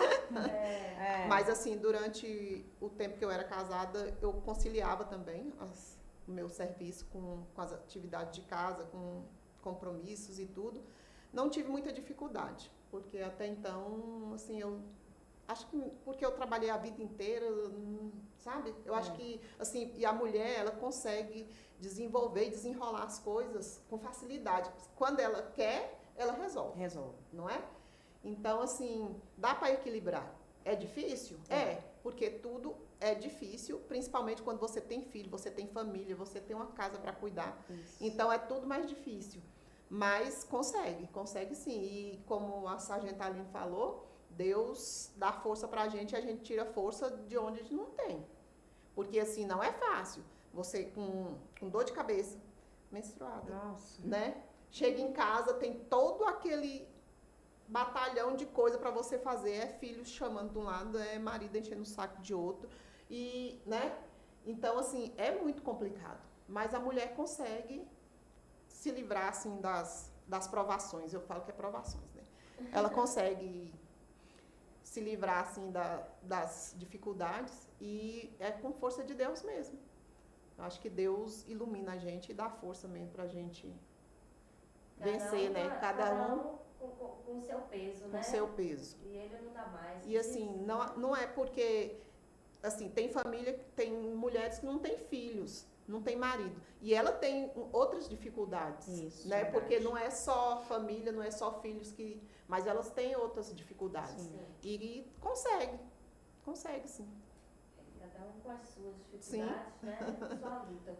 Mas assim, durante o tempo que eu era casada, eu conciliava também o meu serviço com as atividades de casa, com compromissos e tudo. Não tive muita dificuldade, porque até então, assim, eu acho que porque eu trabalhei a vida inteira, sabe? Eu acho que, assim, e a mulher, ela consegue desenvolver e desenrolar as coisas com facilidade. Quando ela quer, ela resolve. Não é? Então, assim, dá para equilibrar. É difícil? Porque tudo é difícil, principalmente quando você tem filho, você tem família, você tem uma casa para cuidar. Isso. Então, é tudo mais difícil. Mas consegue sim. E como a sargento Aline falou, Deus dá força pra gente e a gente tira força de onde a gente não tem. Porque, assim, não é fácil. Você com dor de cabeça, menstruada, né? Chega em casa, tem todo aquele batalhão de coisa para você fazer. É filho chamando de um lado, é marido enchendo o saco de outro. E, né? Então, assim, é muito complicado. Mas a mulher consegue se livrar, assim, das provações. Eu falo que é provações, né? Ela consegue se livrar assim das dificuldades, e é com força de Deus mesmo. Eu acho que Deus ilumina a gente e dá força mesmo pra gente vencer, né? Cada um com o seu peso, né? com seu peso. E ele não dá mais. E assim, não é porque, assim, tem família, tem mulheres que não têm filhos, não tem marido. E ela tem outras dificuldades, Isso, né? verdade. Porque não é só família, não é só filhos mas elas têm outras dificuldades. Sim. E consegue sim. Cada um com as suas dificuldades, né? Sua luta.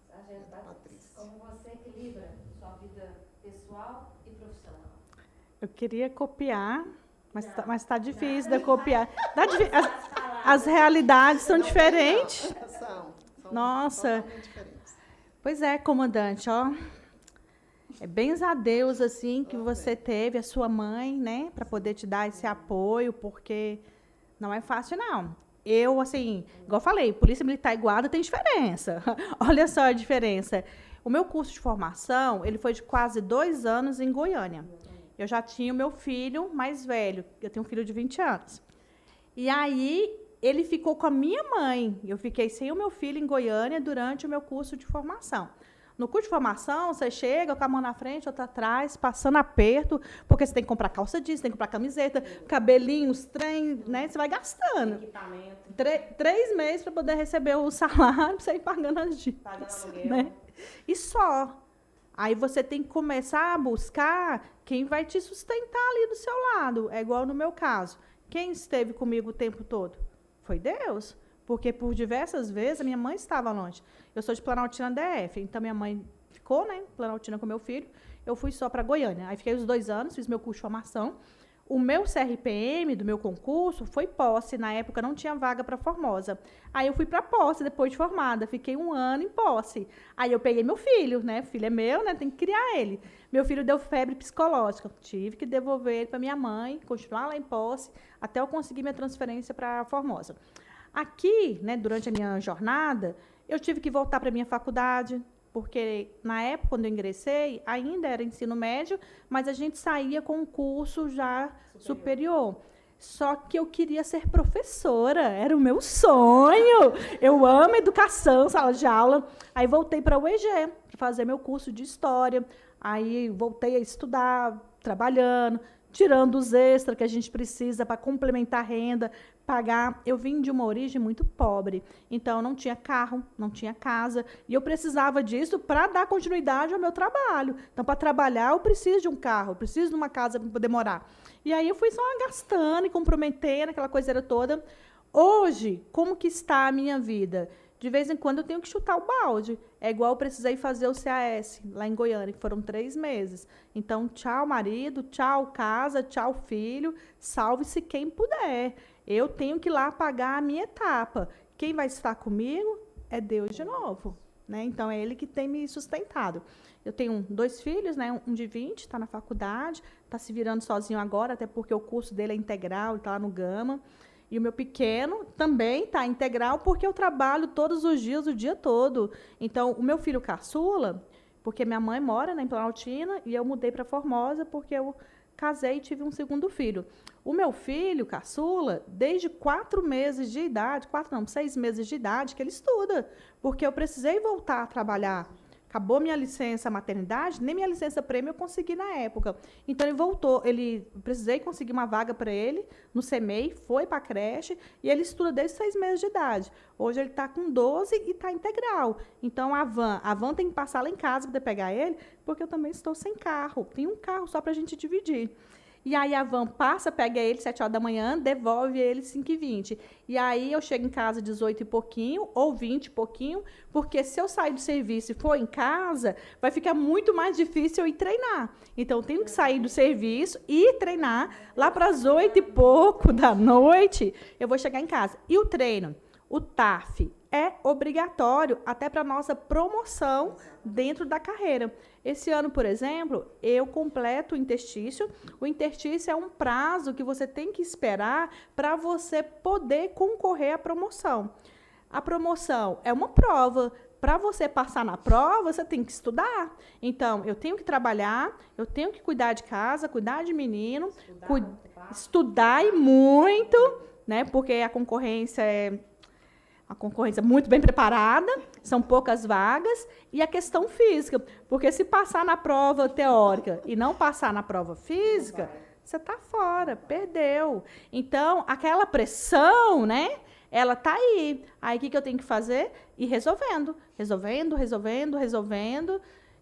Sargento Patrícia, como você equilibra sua vida pessoal e profissional? Eu queria copiar, mas Não. tá difícil de copiar. As As realidades são Não, diferentes. São Nossa. totalmente diferentes. Pois é, comandante, ó. É bens a Deus, assim, que você teve, a sua mãe, né, para poder te dar esse apoio, porque não é fácil, não. Eu, assim, igual eu falei, Polícia Militar e Guarda tem diferença. Olha só a diferença. O meu curso de formação, ele foi de quase 2 anos em Goiânia. Eu já tinha o meu filho mais velho, eu tenho um filho de 20 anos. E aí, ele ficou com a minha mãe. Eu fiquei sem o meu filho em Goiânia durante o meu curso de formação. No curso de formação, você chega com a mão na frente, outra atrás, passando aperto, porque você tem que comprar calça jeans, tem que comprar camiseta, cabelinhos, trem, né? Você vai gastando. Equipamento, 3 meses para poder receber o salário, para você ir pagando as dívidas. pagando aluguel. Né? E só. Aí você tem que começar a buscar quem vai te sustentar ali do seu lado. É igual no meu caso. Quem esteve comigo o tempo todo? Foi Deus. Porque por diversas vezes a minha mãe estava longe. Eu sou de Planaltina DF, então minha mãe ficou, né, em Planaltina com meu filho. Eu fui só para Goiânia. Aí fiquei os 2 anos, fiz meu curso de formação. O meu CRPM do meu concurso foi Posse. Na época não tinha vaga para Formosa. Aí eu fui para Posse depois de formada. Fiquei 1 ano em Posse. Aí eu peguei meu filho, né? O filho é meu, né? Tem que criar ele. Meu filho deu febre psicológica. Tive que devolver ele para minha mãe, continuar lá em Posse, até eu conseguir minha transferência para Formosa. Aqui, né, durante a minha jornada, eu tive que voltar para a minha faculdade, porque na época, quando eu ingressei, ainda era ensino médio, mas a gente saía com um curso já superior. Só que eu queria ser professora, era o meu sonho. Eu amo educação, sala de aula. Aí voltei para a UEG, para fazer meu curso de História. Aí voltei a estudar, trabalhando, tirando os extras que a gente precisa para complementar a renda, pagar. Eu vim de uma origem muito pobre, então não tinha carro, não tinha casa, e eu precisava disso para dar continuidade ao meu trabalho. Então, para trabalhar, eu preciso de um carro, eu preciso de uma casa para poder morar. E aí eu fui só gastando e comprometendo, aquela coisa toda. Hoje, como que está a minha vida? De vez em quando eu tenho que chutar o balde. É igual eu precisei fazer o CAS lá em Goiânia, que foram 3 meses. Então, tchau marido, tchau casa, tchau filho, salve-se quem puder. Eu tenho que ir lá pagar a minha etapa. Quem vai estar comigo é Deus de novo, né? Então, é Ele que tem me sustentado. Eu tenho 2 filhos, né? Um de 20, está na faculdade, está se virando sozinho agora, até porque o curso dele é integral, ele está lá no Gama. E o meu pequeno também está integral, porque eu trabalho todos os dias, o dia todo. Então, o meu filho caçula, porque minha mãe mora, né, em Planaltina, e eu mudei para Formosa, porque eu casei e tive um 2º filho. O meu filho caçula, desde 4 meses de idade, 6 meses de idade, que ele estuda, porque eu precisei voltar a trabalhar. Acabou minha licença maternidade, nem minha licença prêmio eu consegui na época. Então, ele voltou, precisei conseguir uma vaga para ele no CEMEI, foi para a creche, e ele estuda desde 6 meses de idade. Hoje ele está com 12 e está integral. Então, a van tem que passar lá em casa para pegar ele, porque eu também estou sem carro. Tem um carro só para a gente dividir. E aí a van passa, pega ele 7 horas da manhã, devolve ele 5h20. E aí eu chego em casa 18 e pouquinho, ou 20 e pouquinho, porque se eu sair do serviço e for em casa, vai ficar muito mais difícil eu ir treinar. Então, eu tenho que sair do serviço e treinar. Lá para as 8 e pouco da noite, eu vou chegar em casa. E o treino? O TAF é obrigatório até para a nossa promoção dentro da carreira. Esse ano, por exemplo, eu completo o interstício. O interstício é um prazo que você tem que esperar para você poder concorrer à promoção. A promoção é uma prova, para você passar na prova, você tem que estudar. Então, eu tenho que trabalhar, eu tenho que cuidar de casa, cuidar de menino, estudar e muito, né? Porque a concorrência é muito bem preparada, são poucas vagas, e a questão física, porque se passar na prova teórica e não passar na prova física, você está fora, perdeu. Então, aquela pressão, né? Ela tá aí. Aí, o que eu tenho que fazer? Ir resolvendo.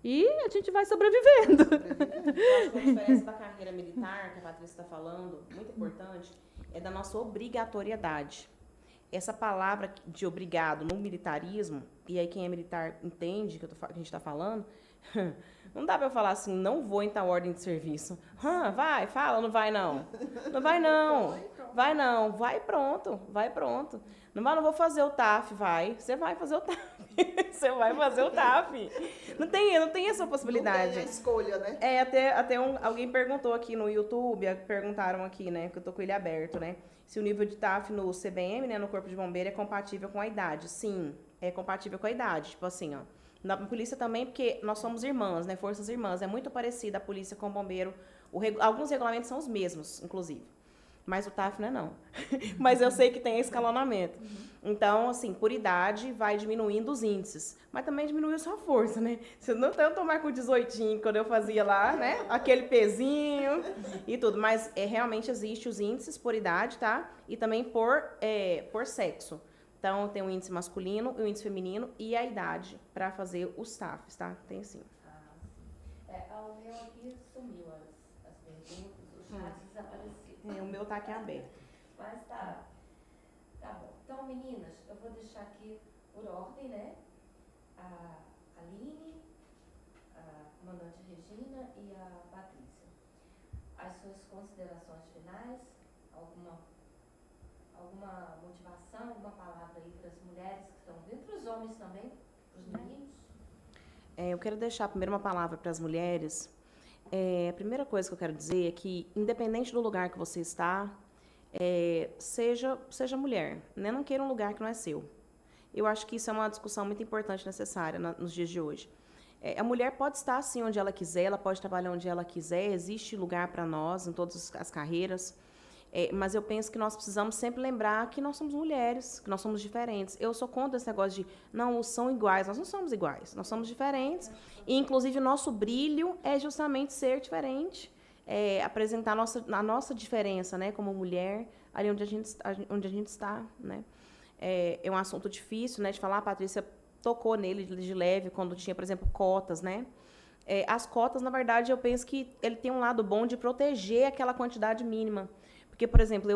E a gente vai sobrevivendo. Eu acho que a diferença da carreira militar, que a Patrícia está falando, muito importante, é da nossa obrigatoriedade. Essa palavra de obrigado no militarismo, e aí quem é militar entende que a gente está falando, não dá para eu falar assim, não vou em tal ordem de serviço. Vai, fala, não vai não. Não vai não. Vai não, vai pronto. Não vou fazer o TAF, vai. Você vai fazer o TAF. Você vai fazer o TAF. Não tem essa possibilidade. Não tem a escolha, né? Alguém perguntou aqui no YouTube, perguntaram aqui, né, que eu tô com ele aberto, né, se o nível de TAF no CBM, né, no Corpo de Bombeiro, é compatível com a idade. Sim, é compatível com a idade. Tipo assim, ó. Na polícia também, porque nós somos irmãs, né, forças irmãs. É muito parecida a polícia com o bombeiro. Alguns regulamentos são os mesmos, inclusive. Mas o TAF não é não. Mas eu sei que tem escalonamento. Então, assim, por idade, vai diminuindo os índices. Mas também diminui a sua força, né? Você não tem eu tomar com 18, quando eu fazia lá, né? Aquele pezinho e tudo. Mas realmente existe os índices por idade, tá? E também por sexo. Então, tem o índice masculino, o índice feminino e a idade para fazer os TAFs, tá? Tem sim. O meu aqui sumiu as perguntas, os chats desapareceram. O meu tá aqui aberto. Mas tá bom. Então, meninas, eu vou deixar aqui por ordem, né? A Aline, a comandante Regina e a Patrícia. As suas considerações finais, alguma motivação, alguma palavra aí para as mulheres que estão dentro, para os homens também, para os meninos? Eu quero deixar primeiro uma palavra para as mulheres. A primeira coisa que eu quero dizer é que, independente do lugar que você está, seja mulher, né? Não queira um lugar que não é seu. Eu acho que isso é uma discussão muito importante e necessária nos dias de hoje. A mulher pode estar assim onde ela quiser, ela pode trabalhar onde ela quiser, existe lugar para nós em todas as carreiras. Mas eu penso que nós precisamos sempre lembrar que nós somos mulheres, que nós somos diferentes. Eu sou contra esse negócio de, não, são iguais. Nós não somos iguais, nós somos diferentes. E, inclusive, o nosso brilho é justamente ser diferente, apresentar a nossa diferença, né, como mulher, ali onde a gente está. Né? É um assunto difícil, né, de falar. A Patrícia tocou nele de leve quando tinha, por exemplo, cotas, né? As cotas, na verdade, eu penso que ele tem um lado bom de proteger aquela quantidade mínima. Porque, por exemplo,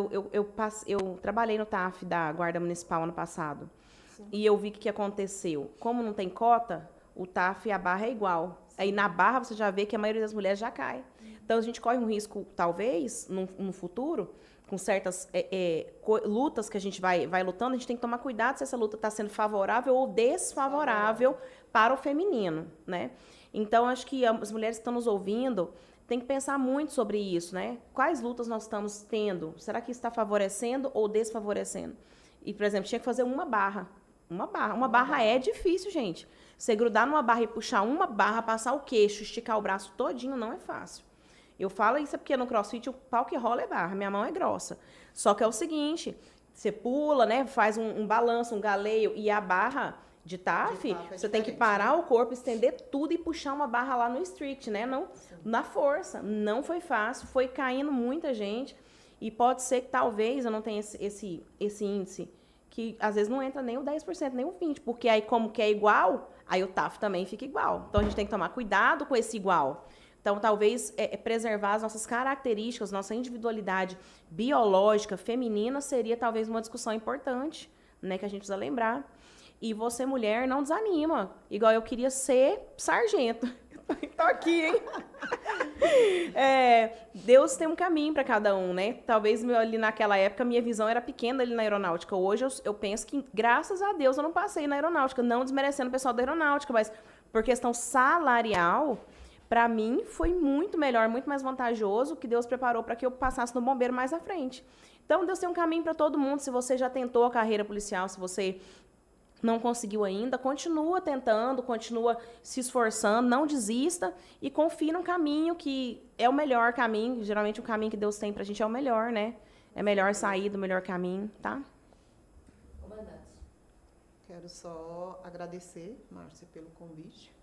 eu trabalhei no TAF da Guarda Municipal ano passado. Sim. E eu vi que aconteceu. Como não tem cota, o TAF e a barra é igual. Sim. Aí na barra você já vê que a maioria das mulheres já cai. Então a gente corre um risco, talvez, no futuro, com certas lutas que a gente vai lutando, a gente tem que tomar cuidado se essa luta está sendo favorável ou desfavorável para o feminino, né? Então, acho que as mulheres que estão nos ouvindo tem que pensar muito sobre isso, né? Quais lutas nós estamos tendo? Será que está favorecendo ou desfavorecendo? E, por exemplo, tinha que fazer uma barra. Uma barra é difícil, gente. Você grudar numa barra e puxar uma barra, passar o queixo, esticar o braço todinho, não é fácil. Eu falo isso porque no CrossFit o pau que rola é barra, minha mão é grossa. Só que é o seguinte, você pula, né? Faz um balanço, um galeio, e a barra de TAF, você tem que parar o corpo, estender tudo e puxar uma barra lá no strict, né? Não, na força. Não foi fácil, foi caindo muita gente. E pode ser que talvez eu não tenha esse índice, que às vezes não entra nem o 10%, nem o 20%. Porque aí, como que é igual, aí o TAF também fica igual. Então a gente tem que tomar cuidado com esse igual. Então, talvez preservar as nossas características, nossa individualidade biológica feminina seria talvez uma discussão importante, né? Que a gente precisa lembrar. E você, mulher, não desanima. Igual eu queria ser sargento. Tô aqui, hein? Deus tem um caminho para cada um, né? Talvez ali naquela época minha visão era pequena ali na aeronáutica. Hoje eu penso que, graças a Deus, eu não passei na aeronáutica. Não desmerecendo o pessoal da aeronáutica, mas por questão salarial, para mim foi muito melhor, muito mais vantajoso que Deus preparou para que eu passasse no bombeiro mais à frente. Então, Deus tem um caminho para todo mundo. Se você já tentou a carreira policial, se você não conseguiu ainda, continua tentando, continua se esforçando, não desista e confie num caminho que é o melhor caminho. Geralmente o caminho que Deus tem pra gente é o melhor, né? É melhor sair do melhor caminho, tá? Comandante. Quero só agradecer, Márcia, pelo convite,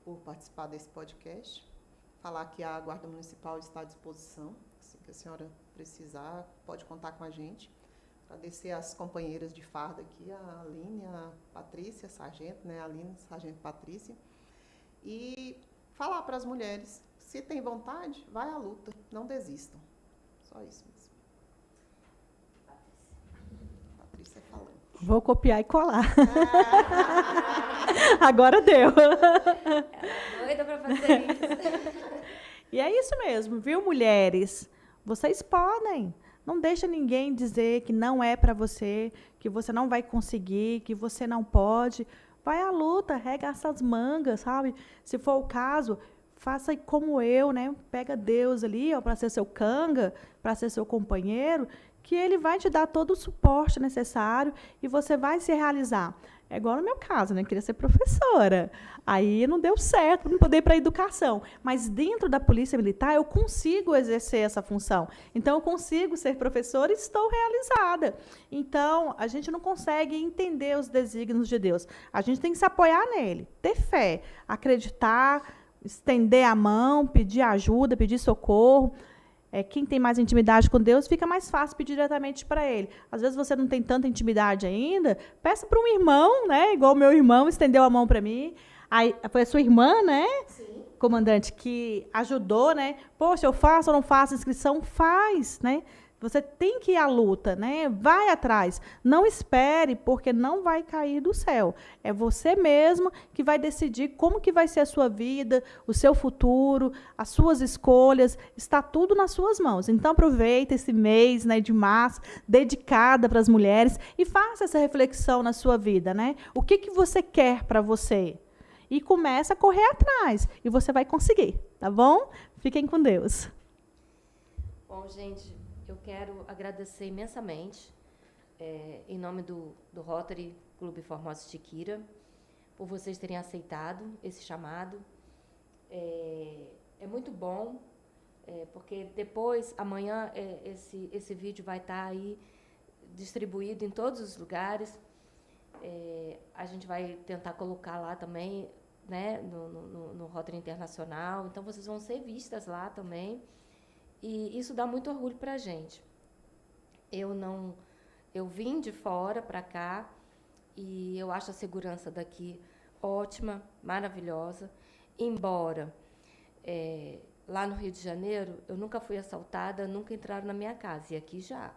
por participar desse podcast. Falar que a Guarda Municipal está à disposição. Se a senhora precisar, pode contar com a gente. Agradecer às companheiras de farda aqui, a Aline, a Patrícia, sargento, né? A Aline, sargento Patrícia. E falar para as mulheres, se tem vontade, vai à luta, não desistam. Só isso mesmo. Patrícia falando. Vou copiar e colar. Agora deu. Ela é doida para fazer isso. E é isso mesmo, viu, mulheres? Vocês podem. Não deixa ninguém dizer que não é para você, que você não vai conseguir, que você não pode. Vai à luta, arregaça as mangas, sabe? Se for o caso, faça como eu, né? Pega Deus ali, ó, para ser seu canga, para ser seu companheiro, que ele vai te dar todo o suporte necessário e você vai se realizar. É igual no meu caso, né? Eu queria ser professora. Aí não deu certo, não poder ir para a educação. Mas dentro da Polícia Militar eu consigo exercer essa função. Então eu consigo ser professora e estou realizada. Então a gente não consegue entender os desígnios de Deus. A gente tem que se apoiar nele, ter fé, acreditar, estender a mão, pedir ajuda, pedir socorro. Quem tem mais intimidade com Deus, fica mais fácil pedir diretamente para Ele. Às vezes você não tem tanta intimidade ainda, peça para um irmão, né? Igual o meu irmão estendeu a mão para mim. Aí, foi a sua irmã, né? Sim. Comandante, que ajudou, né? Poxa, eu faço ou não faço inscrição? Faz, né? Você tem que ir à luta, né? Vai atrás. Não espere, porque não vai cair do céu. É você mesmo que vai decidir como que vai ser a sua vida, o seu futuro, as suas escolhas. Está tudo nas suas mãos. Então, aproveita esse mês, né, de março, dedicada para as mulheres, e faça essa reflexão na sua vida, né? O que você quer para você? E começa a correr atrás. E você vai conseguir, tá bom? Fiquem com Deus. Bom, gente, eu quero agradecer imensamente, em nome do Rotary Clube Formosa Chiquira, por vocês terem aceitado esse chamado. É muito bom, porque depois, amanhã, esse vídeo vai estar aí distribuído em todos os lugares. A gente vai tentar colocar lá também, né, no Rotary Internacional. Então, vocês vão ser vistas lá também. E isso dá muito orgulho para a gente. Eu vim de fora para cá e eu acho a segurança daqui ótima, maravilhosa. Embora lá no Rio de Janeiro eu nunca fui assaltada, nunca entraram na minha casa. E aqui já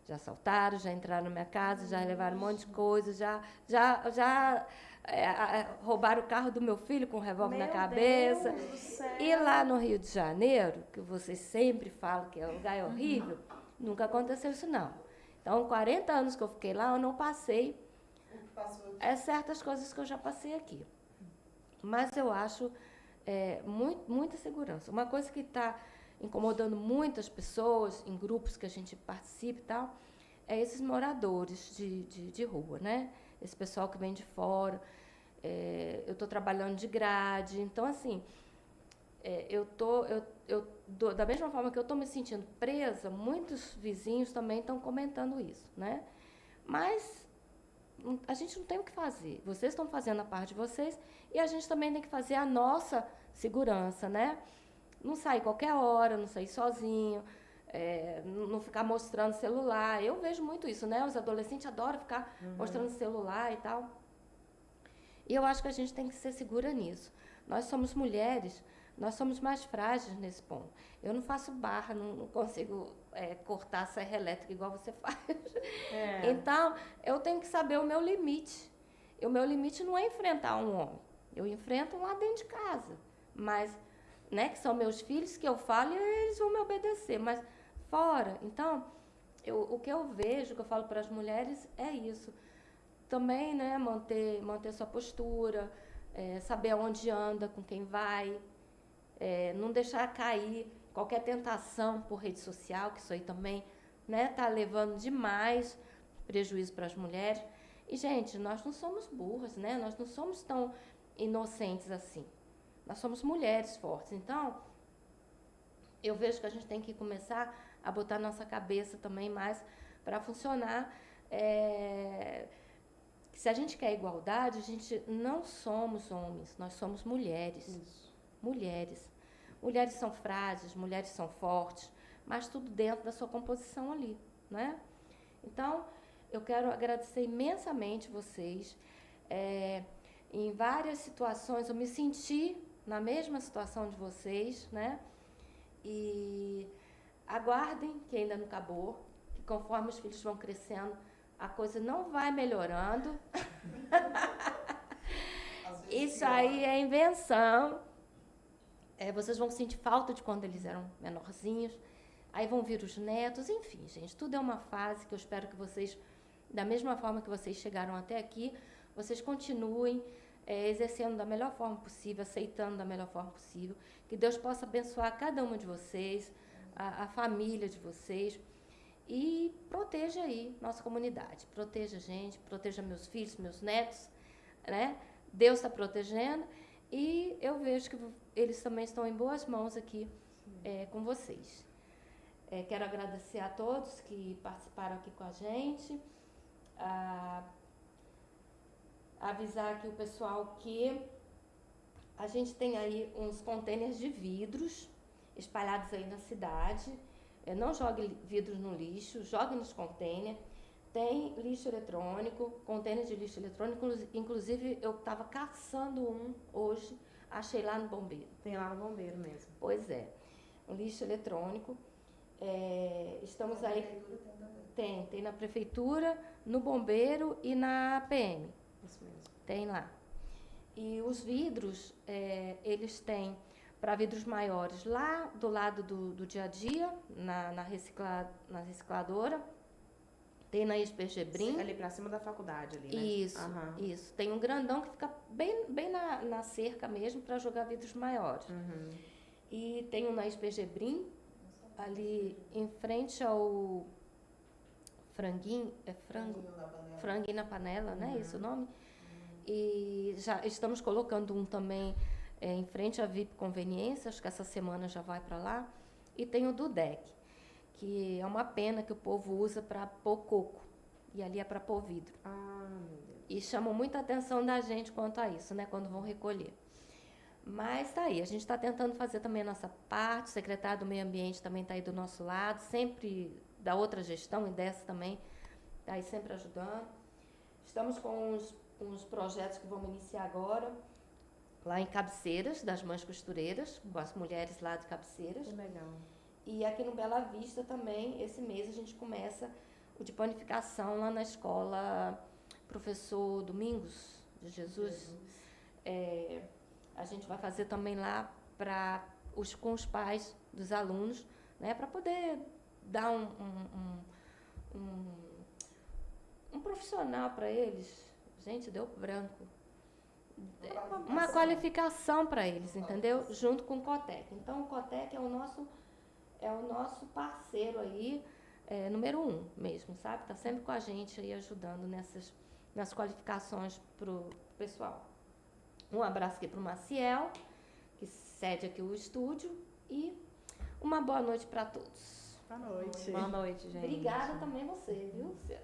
assaltaram, já entraram na minha casa, já levaram um monte de coisa, já roubaram o carro do meu filho com um revólver na cabeça. Deus do céu. E lá no Rio de Janeiro, que vocês sempre falam que é um lugar horrível, nunca aconteceu isso, não. Então, 40 anos que eu fiquei lá, eu não passei certas coisas que eu já passei aqui. Mas eu acho muita segurança. Uma coisa que está incomodando muitas pessoas, em grupos que a gente participa e tal, é esses moradores de rua, né? Esse pessoal que vem de fora. Eu estou trabalhando de grade. Então, assim, da mesma forma que eu estou me sentindo presa, muitos vizinhos também estão comentando isso, né? Mas a gente não tem o que fazer. Vocês estão fazendo a parte de vocês e a gente também tem que fazer a nossa segurança, né? Não sair qualquer hora, não sair sozinho, não ficar mostrando celular. Eu vejo muito isso, né? Os adolescentes adoram ficar mostrando celular e tal. E eu acho que a gente tem que ser segura nisso. Nós somos mulheres, nós somos mais frágeis nesse ponto. Eu não faço barra, não consigo cortar a serra elétrica igual você faz. Então, eu tenho que saber o meu limite. E o meu limite não é enfrentar um homem. Eu enfrento lá dentro de casa. Mas, né, que são meus filhos, que eu falo e eles vão me obedecer. Mas fora, então, o que eu vejo, o que eu falo para as mulheres é isso. Também, né, manter sua postura, saber aonde anda, com quem vai, não deixar cair qualquer tentação por rede social, que isso aí também, né, tá levando demais prejuízo para as mulheres. E, gente, nós não somos burras, né? Nós não somos tão inocentes assim. Nós somos mulheres fortes. Então, eu vejo que a gente tem que começar a botar nossa cabeça também mais para funcionar. Se a gente quer igualdade, a gente não somos homens, nós somos mulheres. Isso. Mulheres. Mulheres são frágeis, mulheres são fortes, mas tudo dentro da sua composição ali, né? Então, eu quero agradecer imensamente vocês. Em várias situações eu me senti na mesma situação de vocês, né? E aguardem que ainda não acabou, que conforme os filhos vão crescendo, a coisa não vai melhorando. Isso aí é invenção. Vocês vão sentir falta de quando eles eram menorzinhos. Aí vão vir os netos. Enfim, gente, tudo é uma fase que eu espero que vocês, da mesma forma que vocês chegaram até aqui, vocês continuem exercendo da melhor forma possível, aceitando da melhor forma possível. Que Deus possa abençoar cada uma de vocês, a família de vocês. E proteja aí nossa comunidade. Proteja a gente, proteja meus filhos, meus netos, né? Deus está protegendo e eu vejo que eles também estão em boas mãos aqui com vocês. Quero agradecer a todos que participaram aqui com a gente. Avisar aqui o pessoal que a gente tem aí uns contêineres de vidros espalhados aí na cidade. Não jogue vidros no lixo, jogue nos contêineres. Tem lixo eletrônico, contêiner de lixo eletrônico. Inclusive, eu estava caçando um hoje, achei lá no bombeiro. Tem lá no bombeiro mesmo. Pois é, um lixo eletrônico. Estamos aí. Tem na prefeitura, no bombeiro e na PM. Isso mesmo. Tem lá. E os vidros, eles têm para vidros maiores lá do lado do dia a dia, na recicladora. Tem na Espergebrim. Ali pra cima da faculdade ali, né? Isso, isso. Tem um grandão que fica bem na cerca mesmo para jogar vidros maiores. Uhum. E tem um na Espergebrim, ali em frente ao franguinho, franguinho na panela, né? Esse é o nome? E já estamos colocando um também em frente à VIP Conveniência, acho que essa semana já vai para lá. E tem o do DEC, que é uma pena que o povo usa para pôr coco. E ali é para pôr vidro. Meu Deus. E chamam muita atenção da gente quanto a isso, né? Quando vão recolher. Mas tá aí, a gente está tentando fazer também a nossa parte. O secretário do Meio Ambiente também está aí do nosso lado, sempre da outra gestão e dessa também, está aí sempre ajudando. Estamos com uns projetos que vamos iniciar agora, lá em Cabeceiras, das Mães Costureiras, com as mulheres lá de Cabeceiras. Que legal. E aqui no Bela Vista também, esse mês a gente começa o de panificação lá na escola Professor Domingos de Jesus. A gente vai fazer também lá com os pais dos alunos, né, para poder dar um profissional para eles. Gente, deu branco. Uma qualificação para eles, entendeu? Junto com o Cotec. Então, o Cotec é o nosso parceiro aí, número 1 mesmo, sabe? Está sempre com a gente aí ajudando nas qualificações pro pessoal. Um abraço aqui para o Maciel, que cede aqui o estúdio, e uma boa noite para todos. Boa noite. Boa noite, gente. Obrigada também você, viu, Luciana?